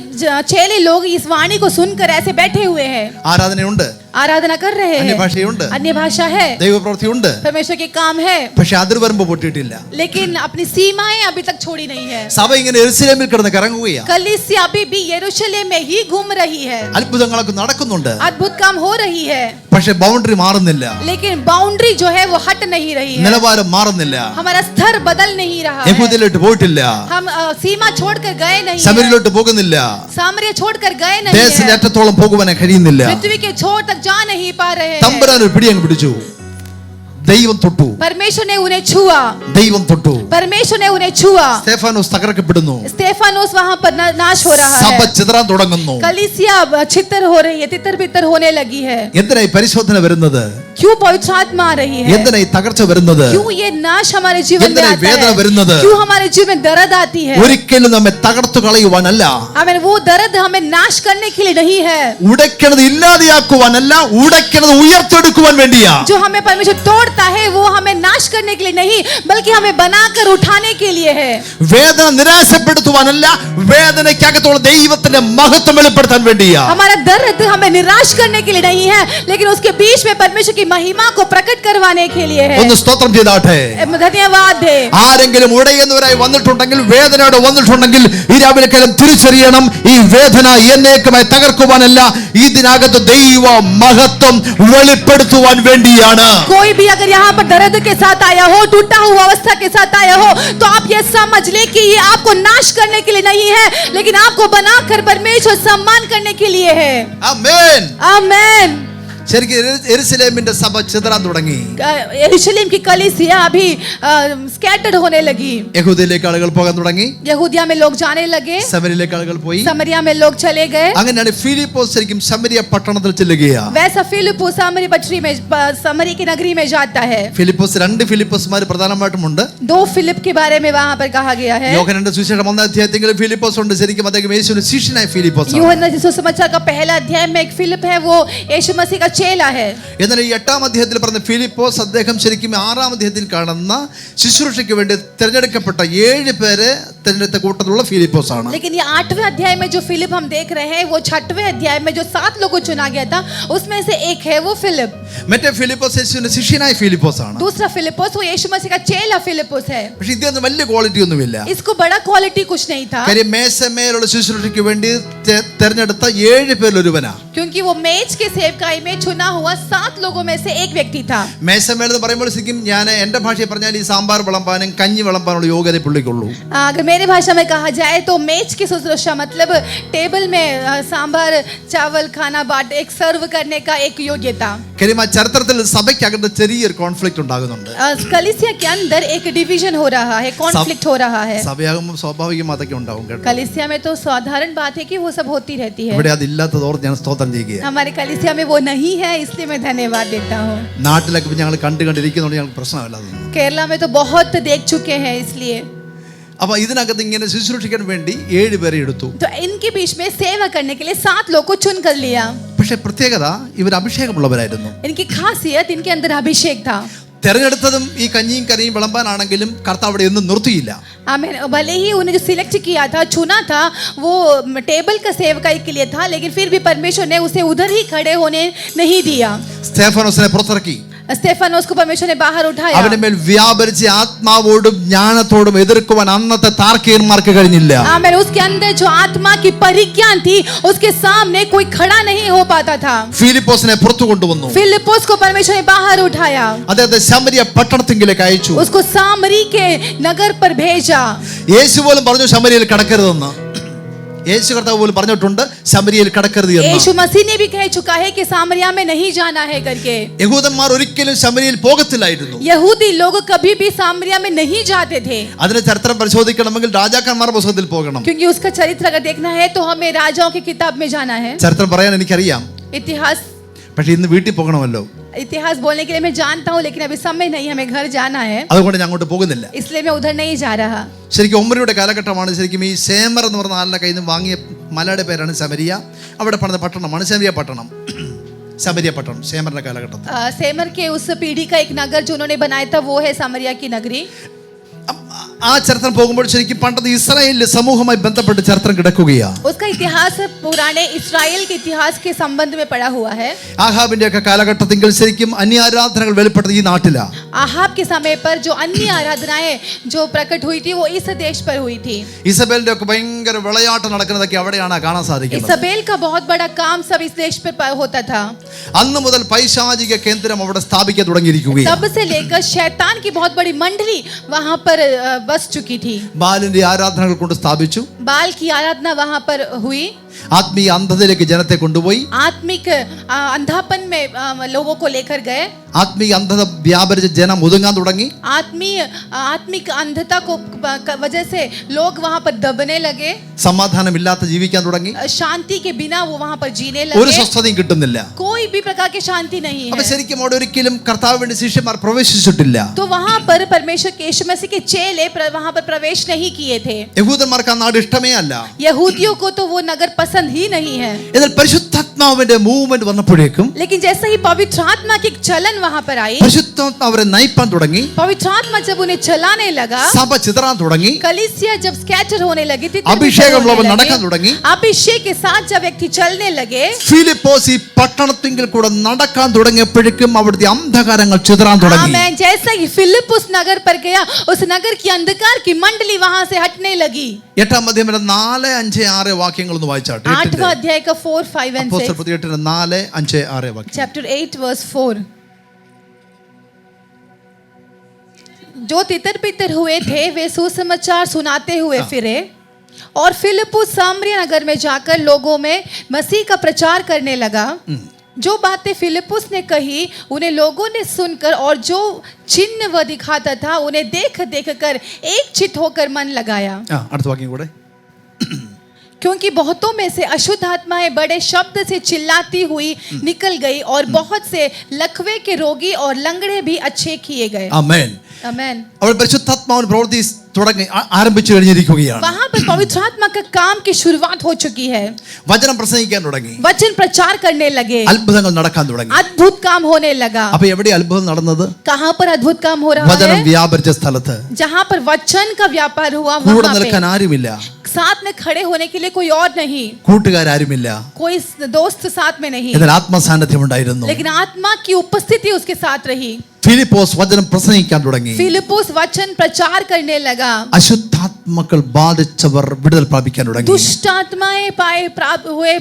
चेले लोग इस वाणी को सुनकर ऐसे बैठे हुए हैं. ആരാധനയുണ്ട്, आराधना कर रहे हैं, അന്യഭാഷയുണ്ട്, अन्य भाषा है, ദൈവപ്രവൃത്തിയുണ്ട്, परमेश्वर के काम है, പക്ഷെ അതിർവരമ്പ് പൊട്ടിയിട്ടില്ല. लेकिन अपनी सीमाएं अभी तक छोड़ी नहीं है. സഭ ഇങ്ങനെ യെരുശലേമിൽ കിടന്ന് കറങ്ങുകയാണ്. कलीसिया अभी भी यरूशलेम में ही घूम रही है. അത്ഭുതങ്ങളൊക്കെ നടക്കുന്നുണ്ട്, अद्भुत काम हो रही है, പക്ഷെ ബൗണ്ടറി മാറുന്നില്ല, लेकिन बाउंड्री जो है वो हट नहीं रही है. നിലവാരം മാറുന്നില്ല. हमारा स्तर बदल नहीं रहा है. യഹൂദിയിലോട്ട് പോയിട്ടില്ല, हम सीमा छोड़कर गए नहीं है. ശമരിയിലോട്ട് പോകുന്നില്ല, सामरिया छोड़कर गए नहीं ദേശത്തിന്റെ है. അറ്റത്തോളം പോകുവാൻ കഴിയുന്നില്ല. पृथ्वी के छोर तक जा नहीं पा रहे हैं. തമ്പുരാൻ ഒരു പിടി അങ്ങ് പിടിച്ചു. ദൈവം തൊട്ടു, परमेश्वर ने उन्हें छुआ, ദൈവം തൊട്ടു. परमेश्वर ने उन्हें छुआ. സ്തെഫാനോസ് തകർക്കപ്പെടുന്നു, स्तेफानोस वहां पर नाश हो रहा സഭ है. ചിതറാൻ തുടങ്ങുന്നു. कलीसिया छितर हो रही है, तितर बितर होने लगी है. എന്തിനായി പരിശോധന വരുന്നത്? क्यों पवित्र आत्मा आ रही है? എന്തിനായി തകർച്ച വരുന്നത്? क्यों ये नाश हमारे जीवन में എന്തിനായി आता വേദന വരുന്നത്? है? क्यों हमारे जीवन में दर्द आती है? ഒരിക്കലും നമ്മെ തകർത്തു കളയുവാനല്ല, हमें वो दर्द हमें नाश करने के लिए नहीं है. ഉടയ്ക്കണത് ഇല്ലാതെയാക്കുവാനല്ല, ഉടയ്ക്കണത് ഉയർത്തെടുക്കുവാൻ വേണ്ടിയാ. जो हमें परमेश्वर तोड़ता है वो हमें नाश करने के लिए नहीं, बल्कि हमें बनाकर उठाने के लिए है. വേദന നിരാശപ്പെടുത്തുവാനല്ല, വേദനയ്ക്കകത്തുള്ള ദൈവത്തിന്റെ മഹത്വം വെളിപ്പെടുത്താൻ വേണ്ടിയാ. हमारा दर्द हमें निराश करने के लिए नहीं है, लेकिन उसके बीच में परमेश्वर की महिमा को प्रकट करवाने के लिए है. ഒന്ന് സ്തോത്രം ചെയ്താട്ടെ. धन्यवाद है. ആരെങ്കിലും ഉടയുന്നവരായി വന്നിട്ടുണ്ടെങ്കിൽ, വേദനയോടെ വന്നിട്ടുണ്ടെങ്കിൽ, ഈ രാവിലെ കാലം തിരിച്ചറിയണം, ഈ വേദന എന്നേക്കുമായി തകർക്കുവാനല്ല, ഇതിനകത്ത് ദൈവ മഹത്വം വെളിപ്പെടുത്തുവാൻ വേണ്ടിയാണ്. कोई भी अगर यहाँ पर दर्द के साथ आया हो, टूटा हुआ अवस्था के साथ आया हो, तो आप ये समझ ले कि ये आपको नाश करने के लिए नहीं है, लेकिन आपको बनाकर परमेश्वर सम्मान करने के लिए है. ആമേൻ. आमेन. ശരിക്കും യെരുശലേമിന്റെ സഭ ചിതറാൻ തുടങ്ങി. यरूशलेम की कलीसिया अभी स्कैटर्ड होने लगी. യഹൂദയിലേക്ക് ആളുകൾ പോകാൻ തുടങ്ങി, यहूदिया में लोग जाने लगे, ശമരിയിലേക്ക് ആളുകൾ പോയി. समरिया में लोग चले गए. അങ്ങനെയാണ് ഫിലിപ്പോസ് ശരിക്കും ശമരിയ പട്ടണത്തിൽ ചെല്ലുകയാ. वैसा फिलिप्पुस सामरी पटरी में, समरी की नगरी में जाता है. ഫിലിപ്പോസ്, 2 ഫിലിപ്പോസ്മാർ പ്രധാനമായിട്ടുമുണ്ട്. 2 फिलिप के बारे में वहां पर कहा गया है. യോഹന്നാന്റെ സുവിശേഷം 1 അധ്യായത്തിൽ ഫിലിപ്പോസ് ഉണ്ട്. ശരിക്കും അദ്ദേഹം യേശുവിന്റെ ശിഷ്യനായ ഫിലിപ്പോസ് ആണ്. यूहन्ना सुसमाचार का पहला अध्याय में एक फिलिप है, वो यीशु मसीह का चेला है. എന്നാൽ ഈ 8 അധ്യായത്തിൽ പറഞ്ഞ ഫിലിപ്പോസ്, അദ്ദേഹം ശരിക്കും 6 അധ്യായത്തിൽ കാണുന്ന ശുശ്രൂഷയ്ക്ക് വേണ്ടി തിരഞ്ഞെടുക്കപ്പെട്ട 7 പേരെ തിരഞ്ഞെടുത്ത കൂട്ടത്തിലുള്ള ഫിലിപ്പോസ് ആണ്. लेकिन ये 8वें अध्याय में जो फिलिप हम देख रहे हैं, वो 6वें अध्याय में जो 7 लोगों को चुना गया था, उसमें से एक है वो फिलिप. മറ്റേ ഫിലിപ്പോസ് യേശുവിന്റെ ശിഷ്യനായ ഫിലിപ്പോസ് ആണ്. दूसरा फिलिपोस वो यीशु मसीह का चेला फिलिपोस है. പക്ഷെ ഇതൊന്നും വലിയ ക്വാളിറ്റി ഒന്നുമില്ല. इसको बड़ा क्वालिटी कुछ नहीं था, കാര്യം മേശമേലുള്ള ശുശ്രൂഷയ്ക്ക് വേണ്ടി തിരഞ്ഞെടുത്ത 7 പേരിൽ ഒരുവനാ. क्योंकि वो मेज के सेवकाई में चुना हुआ 7 लोगों में से एक व्यक्ति था. മേശമേൽ എന്ന് പറയുമ്പോൾ ശരിക്കും ഞാൻ എന്റെ ഭാഷയിൽ പറഞ്ഞാൽ ഈ സാമ്പാർ വിളമ്പാനും കഞ്ഞി വിളമ്പാനുള്ള യോഗ്യത പുള്ളിക്കുള്ളൂ. अगर मेरे भाषा में कहा जाए तो मेज की शुश्रूषा मतलब टेबल में सांबार चावल खाना बाट एक सर्व करने का एक योग्यता. കാര്യം ആ ചരിത്രത്തിൽ സഭയ്ക്കകത്ത് ചെറിയൊരു കോൺഫ്ലിക്റ്റ് ഉണ്ടാകുന്നുണ്ട്. कलीसिया के अंदर एक डिवीजन हो रहा है, कॉन्फ्लिक्ट हो रहा है. സഭയാകുമ്പോൾ സ്വാഭാവികം അതൊക്കെ ഉണ്ടാവും കേട്ടോ. कलीसिया में तो साधारण बात है कि वो सब होती रहती है. ഇവിടെ അതില്ലാത്തതോർത്ത് ഞാൻ സ്തോത്രം ചെയ്യുക. हमारे कलीसिया में वो नहीं है, इसलिए मैं धन्यवाद देता हूँ. നാട്ടിലൊക്കെ ഞങ്ങൾ കണ്ടിരിക്കുന്നതുകൊണ്ട് ഞങ്ങൾക്ക് പ്രശ്നമില്ല. केरला में तो बहुत देख चुके हैं, इसलिए. അപ്പൊ ഇതിനകത്ത് ഇങ്ങനെ ശുശ്രൂഷിക്കാൻ വേണ്ടി 7 പേരെ എടുത്തു. तो इनके बीच में सेवा करने के लिए 7 लोग को चुन कर लिया. പക്ഷെ പ്രത്യേകത ഇവർ അഭിഷേകമുള്ളവരായിരുന്നു. इनकी खासियत इनके अंदर अभिषेक था. തെരഞ്ഞെടുത്തതും ഈ കഞ്ഞിയും കറിയും വിളമ്പാനാണെങ്കിലും കർത്താവ് അവിടെ ഒന്നും നിർത്തിയില്ല. आमीन. भले ही उन्हें जो सिलेक्ट किया था, चुना था, वो टेबल का सेवकाई के लिए था, लेकिन फिर भी परमेश्वर ने उसे उधर ही खड़े होने नहीं दिया. സ്തെഫാനോസിനെ പുറത്തിറക്കി. स्टेफानोस को परमेश्वर ने बाहर उठाया അവന്റെ മേൽ വ്യാപരിച്ച ആത്മാവോടും ജ്ഞാനത്തോടും എതിർക്കുവാൻ അന്നത്തെ താർക്കികന്മാർക്ക് കഴിഞ്ഞില്ല. आमीन। उसके अंदर जो आत्मा की परिज्ञान थी उसके सामने कोई खड़ा नहीं हो पाता था। ഫിലിപ്പോസിനെ പുറത്തു കൊണ്ടുവന്നു. फिलिप्पुस को परमेश्वर ने बाहर उठाया, അദ്ദേഹത്തെ ശമരിയ പട്ടണത്തിലേക്ക് അയച്ചു. उसको सामरी के नगर पर भेजा। യേശു പോലും പറഞ്ഞു ശമരിയയിൽ കടക്കരുതെന്ന്. യേശു കർത്താവ് പോലും പറഞ്ഞിട്ടുണ്ട് ശമരിയയിൽ കടക്കരുത് എന്ന്. यीशु मसीह ने भी कह चुका है कि सामरिया में नहीं जाना है करके। യഹൂദന്മാർ ഒരിക്കലും ശമരിയയിൽ പോകത്തില്ലായിരുന്നു. यहूदी लोग कभी भी सामरिया में नहीं जाते थे, അതിന്റെ ചരിത്രം പരിശോധിക്കണമെങ്കിൽ രാജാക്കന്മാരുടെ പുസ്തകത്തിൽ പോകണം. क्योंकि उसका चरित्र अगर देखना है तो हमें राजाओं की किताब में जाना है। ചരിത്രം പറയാൻ എനിക്കറിയാം, इतिहास പക്ഷെ ഇന്ന് വീട്ടിൽ പോകണമല്ലോ. इतिहास बोलने के लिए मैं जानता हूँ, लेकिन अभी समय नहीं, हमें घर जाना है, അതുകൊണ്ട് ഞാൻ അങ്ങോട്ട് പോകുന്നില്ല. इसलिए मैं उधर नहीं जा रहा। ശരിക്കും ഒമ്മരിയുടെ കാലഘട്ടമാണ്. ശരിക്കും ഈ സേമർ എന്ന് പറഞ്ഞ ആളുടെ കയ്യിൽ നിന്ന് വാങ്ങിയ മലയുടെ പേരാണ് ശമരിയ. അവിടെ പണിത പട്ടണമാണ് ശമരിയ പട്ടണം. ശമരിയ പട്ടണം സേമറിന്റെ കാലഘട്ടത്തിൽ. सेमर के उस पीढ़ी का एक नगर जो उन्होंने बनाया था वो है सामरिया की नगरी। ആ ചരിത്രം പോകുമ്പോൾ ശരിക്കും പണ്ടത്തെ ഇസ്രായേലിലെ സമൂഹവുമായി ബന്ധപ്പെട്ട് ചരിത്രം കിടക്കുകയാണ്. उसका इतिहास पुराने इस्राएल के इतिहास के संबंध में पड़ा हुआ है। ആഹാബിന്റെ ഒക്കെ കാലഘട്ടത്തിൽ ശരിക്കും അന്യാരാധനകൾ വെളിപ്പെട്ടത് ഈ നാട്ടിലാണ്. आहाब के समय पर जो अन्य आराधनाएं जो प्रकट हुई थी वो इस देश पर हुई थी। ഇസബേലിന്റെ ഒക്കെ ഭയങ്കര വിളയാട്ടം നടക്കുന്നതൊക്കെ അവിടെയാണ് കാണാൻ സാധിക്കുന്നത്. इसाबेल का बहुत बड़ा काम सब इस देश पर होता था। അന്ന് മുതൽ പൈശാചിക കേന്ദ്രം അവിടെ സ്ഥാപിക്കാൻ തുടങ്ങിയിരിക്കുകയാണ്. तब से लेकर शैतान की बहुत बड़ी मंडली वहां पर बस चुकी थी। ബാലിന്റെ ആരാധനകൾ കൊണ്ട് സ്ഥാപിച്ചു. बाल की आराधना वहां पर हुई। ആത്മീയ അന്ധതയിലേക്ക് ജനത്തെ കൊണ്ടുപോയി. आत्मिक अंधापन में लोगों को लेकर गए। ആത്മീയ അന്ധത വ്യാപരിച്ച് ജനം ഒതുങ്ങാൻ തുടങ്ങി. आत्मिक अंधता को वजह से लोग वहां पर दबने लगे। സമാധാനമില്ലാത്ത ജീവിക്കാൻ തുടങ്ങി. शांति के बिना वो वहां पर जीने ഒരു लगे। സ്വസ്ഥതയും കിട്ടുന്നില്ല. कोई भी प्रकार की शांति नहीं അപ്പൊ है। ശരിക്കും അവിടെ ഒരിക്കലും കർത്താവ് വേണ്ടി ശിഷ്യന്മാർ പ്രവേശിച്ചിട്ടില്ല. तो वहां पर परमेश्वर के यीशु मसीह के चेले वहां पर प्रवेश नहीं किए थे। യഹൂദന്മാർക്ക് ആ നാട് ഇഷ്ടമേ അല്ല. यहूदियों को तो वो नगर पसंद ही नहीं है। എന്നാൽ പരിശുദ്ധാത്മാവിന്റെ മൂവ്മെന്റ് വന്നപ്പോഴേക്കും लेकिन जैसे ही पवित्र आत्मा की एक चलन वहां पर आई, പരിശുദ്ധാത്മാവ് അവരെ നയിപ്പാൻ തുടങ്ങി. पवित्र आत्मा जब उन्हें चलाने लगा, സഭ ചിതറാൻ തുടങ്ങി. कलीसिया जब स्कैटर होने लगी थी, അഭിഷേകമുള്ളവർ നടക്കാൻ തുടങ്ങി. अभिषेक के साथ जब व्यक्ति चलने लगे, ഫിലിപ്പോസ് ഈ പട്ടണത്തിൽ കൂടെ നടക്കാൻ തുടങ്ങിയപ്പോഴേക്കും അവിടുത്തെ അന്ധകാരങ്ങൾ ചിതറാൻ തുടങ്ങി. आमेन। जैसे ही फिलिप्पुस नगर पर गया, उस नगर की अंधकार की मंडली वहां से हटने लगी। 8-ാം അധ്യായം 4, 5, 6 വാക്യങ്ങൾ ഒന്ന് വായിച്ചാട്ടെ. 8वां अध्याय का 4, 5 and 6, 4, 5, 6 വാക്യം. chapter 8 verse 4। जो तितर बितर हुए थे वे सुसमाचार सुनाते हुए फिरे, और फिलिप्पुस सामरिया नगर में जाकर लोगों में मसीह का प्रचार करने लगा। जो बातें फिलिप्पुस ने कही उन्हें लोगों ने सुनकर, और जो चिन्ह वह दिखाता था उन्हें देख देख कर एक चित होकर मन लगाया। അടുത്ത വാക്യം കൂടെ. क्योंकि बहुतों में से अशुद्ध आत्माएं बड़े शब्द से चिल्लाती हुई निकल गई, और बहुत से लकवे के रोगी और लंगड़े भी अच्छे किए गए। ആമേൻ. आमेन। അവൾ പരിശുദ്ധാത്മാവിന്റെ പ്രവൃത്തി തുടങ്ങി ആരംഭിച്ചു കഴിഞ്ഞിരിക്കുകയാണ്. वहां पर पवित्र आत्मा का काम की शुरुआत हो चुकी है। വചനം പ്രസംഗിക്കാൻ തുടങ്ങി. वचन प्रचार करने लगे, അത്ഭുതങ്ങൾ നടക്കാൻ തുടങ്ങി. अद्भुत काम होने लगा। അപ്പൊ എവിടെ അത്ഭുതം നടന്നത്? कहां पर अद्भुत काम हो रहा വചനം है? വ്യാപരിച്ച സ്ഥലത്ത്. जहां पर वचन का व्यापार हुआ, കൂടെ वहां നിൽക്കാൻ पे ആരുമില്ല. साथ में खड़े होने के लिए कोई और नहीं, കൂട്ടുകാരുമില്ല. कोई दोस्त साथ में नहीं, എന്നാൽ ആത്മസാന്നിധ്യം ഉണ്ടായിരുന്നു. लेकिन आत्मा की उपस्थिति उसके साथ रही। ഫിലിപ്പോസ് വചനം പ്രസംഗിക്കാൻ തുടങ്ങി. फिलिप्पुस वचन प्रचार करने लगा। അശുദ്ധാത്മാക്കൾ ബാധിച്ചവർ വിടുതൽ പ്രാപിക്കാൻ തുടങ്ങി. दुष्ट आत्माएं पाए प्राप्त हुए,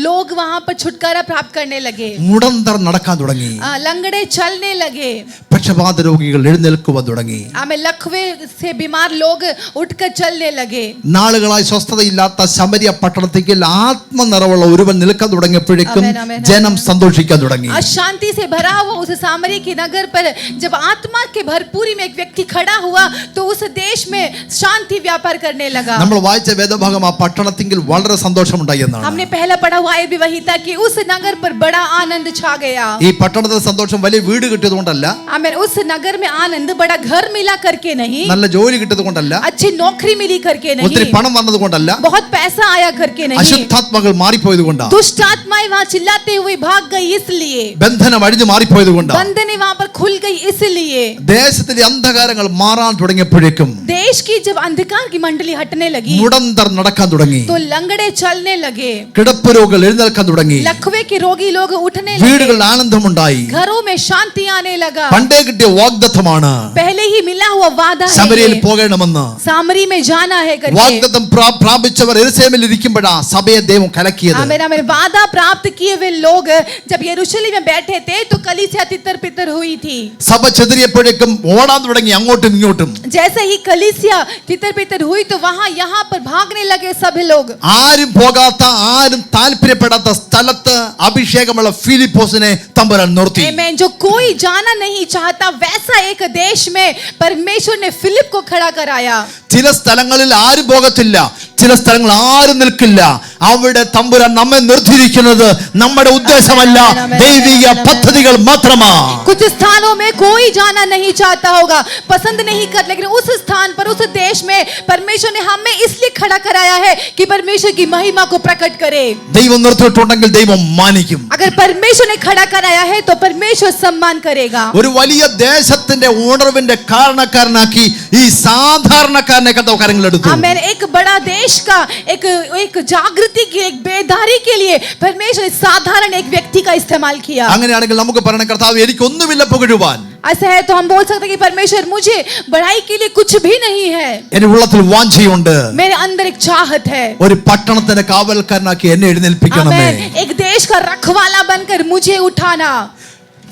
लोग वहां पर छुटकारा प्राप्त करने लगे। മുടന്തർ നടക്കാൻ തുടങ്ങി. लंगड़े चलने लगे। പക്ഷപാത രോഗികൾ എഴുന്നേൽക്കുവാൻ തുടങ്ങി. हमें लकवे से बीमार लोग उठकर चलने लगे। നാളുകളായി സ്വസ്ഥതയില്ലാത്ത ശമരിയ പട്ടണത്തേക്ക് ആത്മനിറവുള്ള ഒരുവൻ നിൽക്കാൻ തുടങ്ങിയപ്പോഴേക്കും ആമേൻ, ആമേൻ, ജനം സന്തോഷിക്കാൻ തുടങ്ങി. अशांति से भरा हुआ उस सामरिया के नगर पर जब आत्मा के भरपूरी में एक व्यक्ति खड़ा हुआ तो उस देश में शांति व्यापार करने लगा। നമ്മൾ വായിച്ച വേദഭാഗം ആ പട്ടണത്തിൽ വളരെ സന്തോഷമുണ്ടായി എന്നാണ്. हमने पहला पढ़ा हुआ आयत भी वही था कि उस नगर पर बड़ा आनंद छा गया। ഈ പട്ടണത്തിലെ സന്തോഷം വലിയ വീട് കിട്ടിയതുകൊണ്ടല്ല, आमेन। उस नगर में आनंद बड़ा घर मिला करके नहीं, നല്ല ജോലി കിട്ടത് കൊണ്ടല്ല, अच्छी नौकरी मिली करके ഒത്തിരി नहीं, പണം വന്നത് കൊണ്ടല്ല, बहुत पैसा आया करके नहीं, അശുദ്ധാത്മകൾ മാറിപ്പോയത് കൊണ്ടാണ്, दुष्ट आत्माएं वहां चिल्लाते हुए भाग गई इसलिए, ബന്ധനം അഴിഞ്ഞു മാറിപ്പോയത് കൊണ്ടാണ്, बंधनें वहां पर खुल गई इसलिए, ദേശത്തിലെ അന്ധകാരങ്ങൾ മാറാൻ തുടങ്ങിയപ്പോഴേക്കും देश की जब अंधकार की मंडली हटने लगी മുടന്തർ നടക്കാൻ തുടങ്ങി, तो लंगड़े चलने लगे, കിടപ്പ് രോഗികൾ എഴുന്നേൽക്കാൻ തുടങ്ങി, लकवे के रोगी लोग उठने लगे, വീടുകളിൽ ആനന്ദമുണ്ടായി. घरों में शांति आने लगा। പണ്ടേ കിട്ടിയ വാഗ്ദത്തമാണ് पहले ही मिला हुआ वादा है ശമരിയയിൽ ये, പോകണമെന്ന്. सामरी में जाना है करके। വാഗ്ദത്തം പ്രാപിച്ചവർ യെരൂശലേമിൽ ഇരിക്കുമ്പോഴാ സഭയെ ദൈവം കലക്കിയത്. आमीन आमीन। वादा प्राप्त किए हुए लोग जब यरूशलेम में बैठे थे तो कलीसिया तितर पितर हुई थी। സഭ ചെതറിയപ്പോഴേക്കും ഓടാൻ തുടങ്ങി അങ്ങോട്ടും ഇങ്ങോട്ടും. जैसे ही कलीसिया तितर पितर हुई तो वहां यहाँ पर भागने लगे सभी लोग। ആരും പോകാത്ത, ആരും താല്പര്യപ്പെടാത്ത സ്ഥലത്ത് അഭിഷേകമുള്ള ഫിലിപ്പോസിനെ തമ്പുരാൻ നിർത്തി. आमीन। जो कोई जाना नहीं चाहता वैसा एक देश में परमेश्वर ने फिलिप को खड़ा कराया। ചില സ്ഥലങ്ങളിൽ ആരും പോകത്തില്ല, ചില സ്ഥലങ്ങൾ ആരും നിൽക്കില്ല. അവിടെ തമ്പുരാൻ നമ്മെ നിർത്തിയിരിക്കുന്നത് നമ്മുടെ ഉദ്ദേശമല്ല, ദൈവിക പദ്ധതികൾ മാത്രമാണ്. कुछ स्थानों में कोई जाना नहीं चाहता होगा, पसंद नहीं कर, लेकिन उस स्थान पर उस देश में परमेश्वर ने हमें इसलिए खड़ा कराया है कि परमेश्वर की महिमा को प्रकट करे। ദൈവം നിർത്തിയിട്ടുണ്ടെങ്കിൽ ദൈവം മാനിക്കും. अगर परमेश्वर ने खड़ा कराया है तो परमेश्वर सम्मान करेगा। ഒരു വലിയ ദേശത്തിന്റെ ഉണർവിന്റെ കാരണക്കാരനാക്കി ഈ സാധാരണക്കാരനെ കർത്താവ് എടുത്തു. आमीन। एक बड़ा देश का एक जागृति की, एक बेदारी के लिए परमेश्वर ने साधारण एक व्यक्ति का इस्तेमाल किया। അങ്ങനെയാണെങ്കിൽ നമുക്ക് പറയണം, കർത്താവ് എനിക്കൊന്നുമില്ല പുകഴുവാൻ. ऐसा है तो हम बोल सकते हैं कि परमेश्वर मुझे बढ़ाई के लिए कुछ भी नहीं है, എന്റെ ഉള്ളത്തിൽ വാഞ്ചയുണ്ട്, मेरे अंदर एक चाहत है। ഒരു പട്ടണത്തിന്റെ കാവൽക്കാരനാക്കി എന്നെ എഴുന്നേൽപ്പിക്കണമേ. आमीन। एक देश का रखवाला बनकर मुझे उठाना।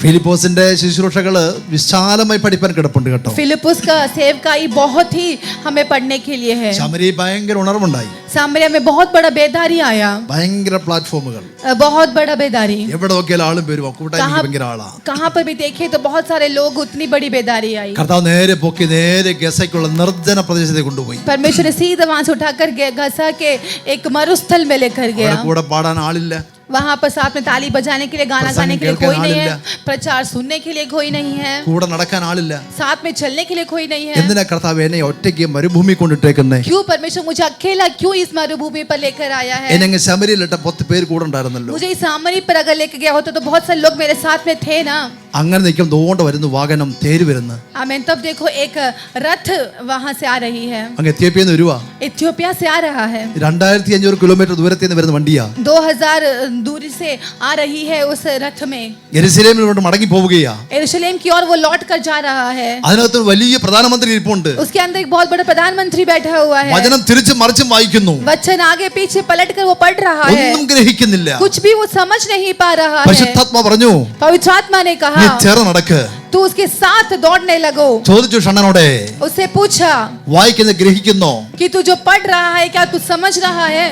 ഫിലിപ്പോസിന്റെ ശുശ്രൂഷകള് വിശാലമായി പഠിപ്പാൻ കിടപ്പുണ്ട് കേട്ടോ. फिलिपुस का सेवकाई बहुत ही हमें पढ़ने के लिए है। ശമരിയിൽ ഭയങ്കര ഉണർവുണ്ടായി, सामरिया में बहुत बड़ा बेदारी आया, ഭയങ്കര പ്ലാറ്റ്ഫോമുകൾ, बहुत बड़ा बेदारी। എവിടെ നോക്കിയാലും ആളും പേരും കൂട്ടായ്മ ഭയങ്കര ആളാ. कहाँ पर भी देखे तो बहुत सारे लोग, उतनी बड़ी बेदारी आई। കർത്താവ് നേരെ പൊക്കി നേരെ ഗസയ്ക്കുള്ള നിർജ്ജന പ്രദേശത്തേക്ക് കൊണ്ടുപോയി. परमेश्वर ने सीधा वहां से उठाकर घसा के एक मरुस्थल में लेकर गया। അവിടെ കൂടെ പാടാൻ ആളില്ല, वहां पर साथ में ताली बजाने के लिए, गाना गाने के लिए कोई नहीं है, प्रचार सुनने के लिए कोई नहीं है, കൂടെ നടക്കാൻ ആളില്ല. साथ में चलने के लिए कोई नहीं है। എന്തിനാ കർത്താവ് എന്നെ ഒറ്റയ്ക്ക് മരുഭൂമി കൊണ്ടിട്ടേക്കുന്നേ? क्यों परमेश्वर मुझे अकेला क्यों इस मरुभूमि पर लेकर आया है? എന്നെ ശമരിയിലിട്ട 10 പേര് കൂടെ ഉണ്ടായിരുന്നല്ലോ. मुझे इस सामरी पर अगर लेकर गया होता तो बहुत सारे लोग मेरे साथ में थे ना। അങ്ങനെ നിൽക്കും തോണ്ട വരുന്നു വാഹനം തേര് വരുന്നു. आमीन। तब देखो एक रथ वहां से आ रही है, അങ്ങ് എത്യോപ്യയിൽ നിന്ന് വരുവാ. इथियोपिया से आ रहा है, 2500 കിലോമീറ്റർ ദൂരത്തിൽ നിന്ന് വരുന്ന വണ്ടിയാ. 2000 दूरी से आ रही है उस रथ में। യെരൂശലേമിലോട്ട് മടങ്ങി പോവുകയാ. यरूशलेम की ओर वो लौट कर जा रहा है। അതിനകത്ത് വലിയ പ്രധാനമന്ത്രി ഇരിപ്പുണ്ട്. उसके अंदर एक बहुत बड़ा प्रधानमंत्री बैठा हुआ है। വചനം തിരിച്ചും മറിച്ചും വായിക്കുന്നു, वचन आगे पीछे पलट कर वो पढ़ रहा है, ഒന്നും ഗ്രഹിക്കുന്നില്ല. कुछ भी वो समझ नहीं पा रहा है। പരിശുദ്ധാത്മാ പറഞ്ഞു, पवित्र आत्मा ने നീ कहा ചേർന്ന് നടക്ക്. तू उसके साथ दौड़ने लगो। ചോദിച്ചു ഷണ്ണനോടെ, उससे पूछा വായിക്കുന്നത് ഗ്രഹിക്കുന്നോ? कि तू जो पढ़ रहा है क्या तू समझ रहा है?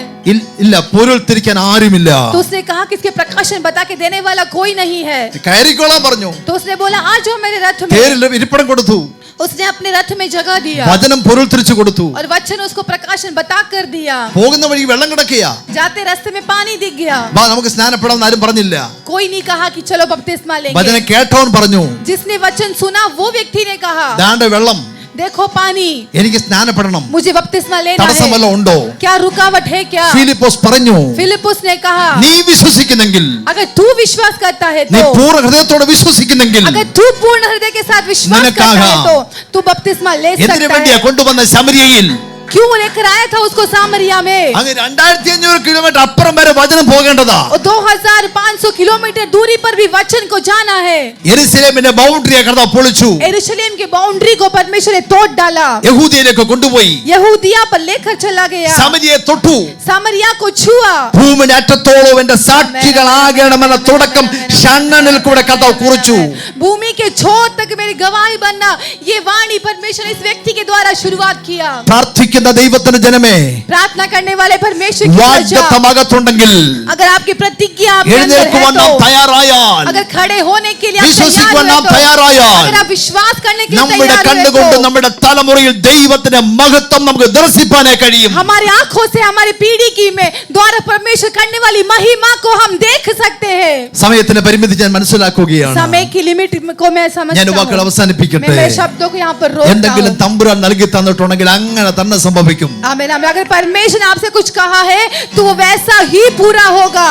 ഇല്ല, പൊരുൾ തിരിക്കാൻ ആരുമില്ല. तो उसने कहा कि इसके प्रकाशन बता के देने वाला कोई नहीं है। കയറിക്കോളാൻ പറഞ്ഞു. तो उसने बोला आ जाओ मेरे रथ में। തേരിൽ ഇരിപ്പിടം കൊടുത്തു. उसने अपने रथ में जगह दिया വചനം പൊരുൾ തിരിച്ചു കൊടുത്തു. और वचन उसको प्रकाशन बता कर दिया। പോകുന്ന വഴി വെള്ളം കിടക്കുകയാ. जाते रास्ते में पानी दिख गया। വാ നമുക്ക് സ്നാനപ്പെടാമെന്ന് ആരും പറഞ്ഞില്ല. कोई नहीं कहा कि चलो बपतिस्मा लेंगे। വചനം കേട്ടവൻ പറഞ്ഞു, जिसने वचन सुना वो व्यक्ति ने कहा ദാണ്ട വെള്ളം, देखो पानी, എനിക്ക് സ്നാനപ്പെടണം. मुझे बपतिस्मा लेना തടസ്സം है, വല്ലതും ഉണ്ടോ? क्या रुकावट है क्या? ഫിലിപ്പോസ് പറഞ്ഞു, फिलिपुस ने कहा നീ വിശ്വസിക്കുന്നെങ്കിൽ, अगर तू विश्वास करता है നീ तो, പൂർണ്ണ ഹൃദയത്തോടെ വിശ്വസിക്കുന്നെങ്കിൽ, अगर तू पूर्ण हृदय के साथ विश्वास मैंने करता है कहा, तो तू बपतिस्मा ले എന്തിനു सकता വേണ്ടിയാ है। കൊണ്ടുവന്ന ശമരിയയിൽ? क्यों लेकर आया था उसको सामरिया में? അങ്ങ് 2500 കിലോമീറ്റർ അപ്പുറം വരെ വചനം പോകേണ്ടതാ. और 2500 किलोमीटर दूरी पर भी वचन को जाना है। യെരൂശലേമിന്റെ ബൗണ്ടറിയെ കർത്താവ് പൊളിച്ചു. यरूशलेम की बाउंड्री को परमेश्वर ने तोड़ डाला, യഹൂദിയയിലേക്ക് കൊണ്ടുപോയി. यहूदिया पर लेकर चला गया, ശമരിയെ തൊട്ടു. सामरिया को छुआ। ഭൂമിയുടെ അറ്റത്തോളം എന്റെ സാക്ഷികളാകണമെന്ന തുടക്കം ഷണ്ണനിൽ കൂടെ കർത്താവ് കുറിച്ചു. भूमि के छोर तक मेरी गवाही बनना, ये वाणी परमेश्वर ने इस व्यक्ति के द्वारा शुरुआत किया। പ്രാർത്ഥിക്കുക, പ്രാർത്ഥിക്കുന്ന ദൈവത്തിന്റെ ജനമേ, प्रार्थना करने वाले परमेश्वर की प्रजा, വാഗ്ദത്തം അകത്തുണ്ടെങ്കിൽ अगर आपकी प्रतिज्ञा आपके अंदर है എഴുന്നേൽക്കുവാൻ നാം तो, തയ്യാറായാൽ, अगर खड़े होने के लिए आप तैयार വിശ്വസിക്കുവാൻ हुए നാം तो, തയ്യാറായാൽ, अगर आप विश्वास करने के लिए നമ്മുടെ तैयार हुए കണ്ണുകൊണ്ട് तो, നമ്മുടെ തലമുറയിൽ ദൈവത്തിന്റെ മഹത്വം നമുക്ക് ദർശിപ്പാനേ കഴിയും. हमारी आंखों से हमारी पीढ़ी की में द्वारा परमेश्वर करने वाली महिमा को हम देख सकते हैं. സമയത്തിന്റെ പരിമിതി ഞാൻ മനസ്സിലാക്കുകയാണ്. समय की लिमिट को मैं समझता ഞാൻ വാക്കുകൾ हूं. അവസാനിപ്പിക്കട്ടെ. मैं मेरे शब्दों को यहाँ पर रोकता എന്തെങ്കിലും हूं. തമ്പുരാൻ നൽകി തന്നിട്ടുണ്ടെങ്കിൽ അങ്ങനെ തന്നെ സംഭവിക്കും. आमीन आमीन. अगर परमेश्वर ने आपसे कुछ कहा है तो वो वैसा ही पूरा होगा.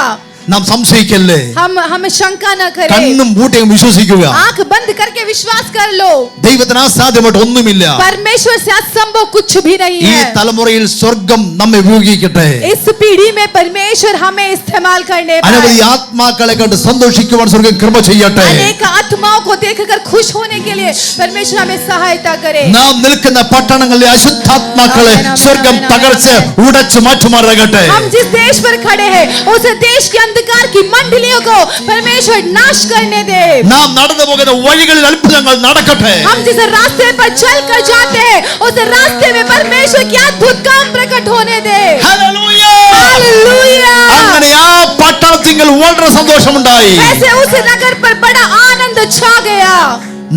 നാം സംശയിക്കല്ലേ, हमें शंका न करें. കണ്ണും പൂട്ടിയും വിശ്വസിക്കുക. आंख बंद करके विश्वास कर लो. ദൈവത്തിന് അസാധ്യമായിട്ട് ഒന്നുമില്ല. परमेश्वर से असंभव कुछ भी नहीं ഈ है. തലമുറയിൽ സ്വർഗം നമ്മെ ഉപയോഗിക്കട്ടെ. इस पीढ़ी में परमेश्वर हमें इस्तेमाल करने അനവധി पाए. ആത്മാക്കളെ കണ്ട് സന്തോഷിക്കുവാൻ സ്വർഗം കൃപ ചെയ്യട്ടെ. अनेक आत्माओं को देखकर खुश होने के लिए परमेश्वर हमें सहायता करे. നാം നിൽക്കുന്ന പട്ടണങ്ങളിലെ അശുദ്ധാത്മാക്കളെ സ്വർഗം തകർച്ച് ഉടച്ചു മാറ്റുമാറാകട്ടെ. हम जिस देश पर खड़े हैं उस देश के अंधकार की मंडलियों को परमेश्वर नाश करने दे. നാം നടന്നു പോകുന്ന വഴികളിൽ അത്ഭുതങ്ങൾ നടക്കട്ടെ. हम जिस रास्ते पर चल कर जाते हैं उस रास्ते में परमेश्वर की अद्भुत काम प्रकट होने दे. ഹല്ലേലൂയ. हालेलुया. അങ്ങനെ ആ പട്ടണത്തിൽ വളരെ സന്തോഷമുണ്ടായി. ऐसे उस नगर पर बड़ा आनंद छा गया.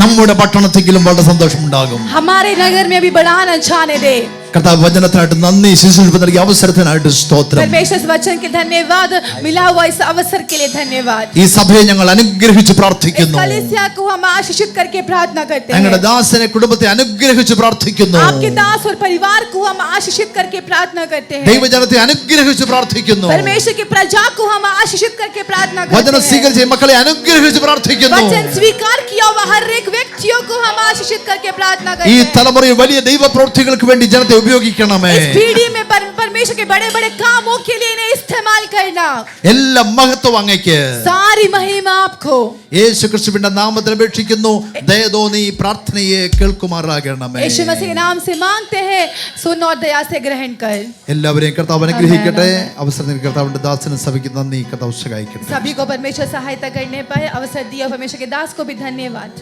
നമ്മുടെ പട്ടണത്തിലും വളരെ സന്തോഷമുണ്ടാകും. हमारे नगर में भी बड़ा आनंद छाने दे. കർത്താവ് വചനത്തിനായിട്ട് നന്ദി, ശുശ്രൂഷ നൽകിയ അവസരത്തിനായിട്ട് സ്തോത്രം. परमेश्वर इस वचन के धन्यवाद, मिला हुआ इस अवसर के लिए धन्यवाद. ഈ സഭയെ ഞങ്ങൾ അനുഗ്രഹിച്ച് इस പ്രാർത്ഥിക്കുന്നു. कलीसिया को हम आशीषित करके प्रार्थना करते ഞങ്ങളുടെ हैं. ദാസനെ കുടുംബത്തെ അനുഗ്രഹിച്ച് പ്രാർത്ഥിക്കുന്നു. आपके दास और परिवार को हम आशीषित करके प्रार्थना करते हैं. ദൈവജനത്തെ അനുഗ്രഹിച്ച് പ്രാർത്ഥിക്കുന്നു. परमेश्वर की प्रजा को हम आशीषित करके प्रार्थना करते വചനം हैं. സ്വീകരിച്ച മക്കളെ അനുഗ്രഹിച്ച് പ്രാർത്ഥിക്കുന്നു. वचन स्वीकार किया हुआ हर एक व्यक्तियों को हम आशीषित करके प्रार्थना ഈ करते हैं. തലമുറയിൽ വലിയ ദൈവപ്രവൃത്തികൾക്ക് വേണ്ടി ജനത്തെ ഉപയോഗിക്കണമേ. इस पीढ़ी में परमेश्वर के बड़े बड़े कामों के लिए इन्हें इस्तेमाल करना. എല്ലാ മഹത്വം അങ്ങയ്ക്ക്. सारी महिमा आपको. യേശു ക്രിസ്തുവിന്റെ നാമത്തിൽ അപേക്ഷിക്കുന്നു, ദയ തോന്നി ഈ പ്രാർത്ഥനയെ കേൾക്കുമാറാകണമേ. यीशु मसीह के नाम से मांगते हैं, सुन और दया से ग्रहण कर. എല്ലാവരെയും കർത്താവ് അനുഗ്രഹിക്കട്ടെ. അവസരം കർത്താവിന്റെ ദാസനും സഭയ്ക്ക് നന്ദി. കർത്താവ് സഹായിക്കട്ടെ. सभी को परमेश्वर सहायता करने पर अवसर दिया परमेश्वर के दास को भी धन्यवाद.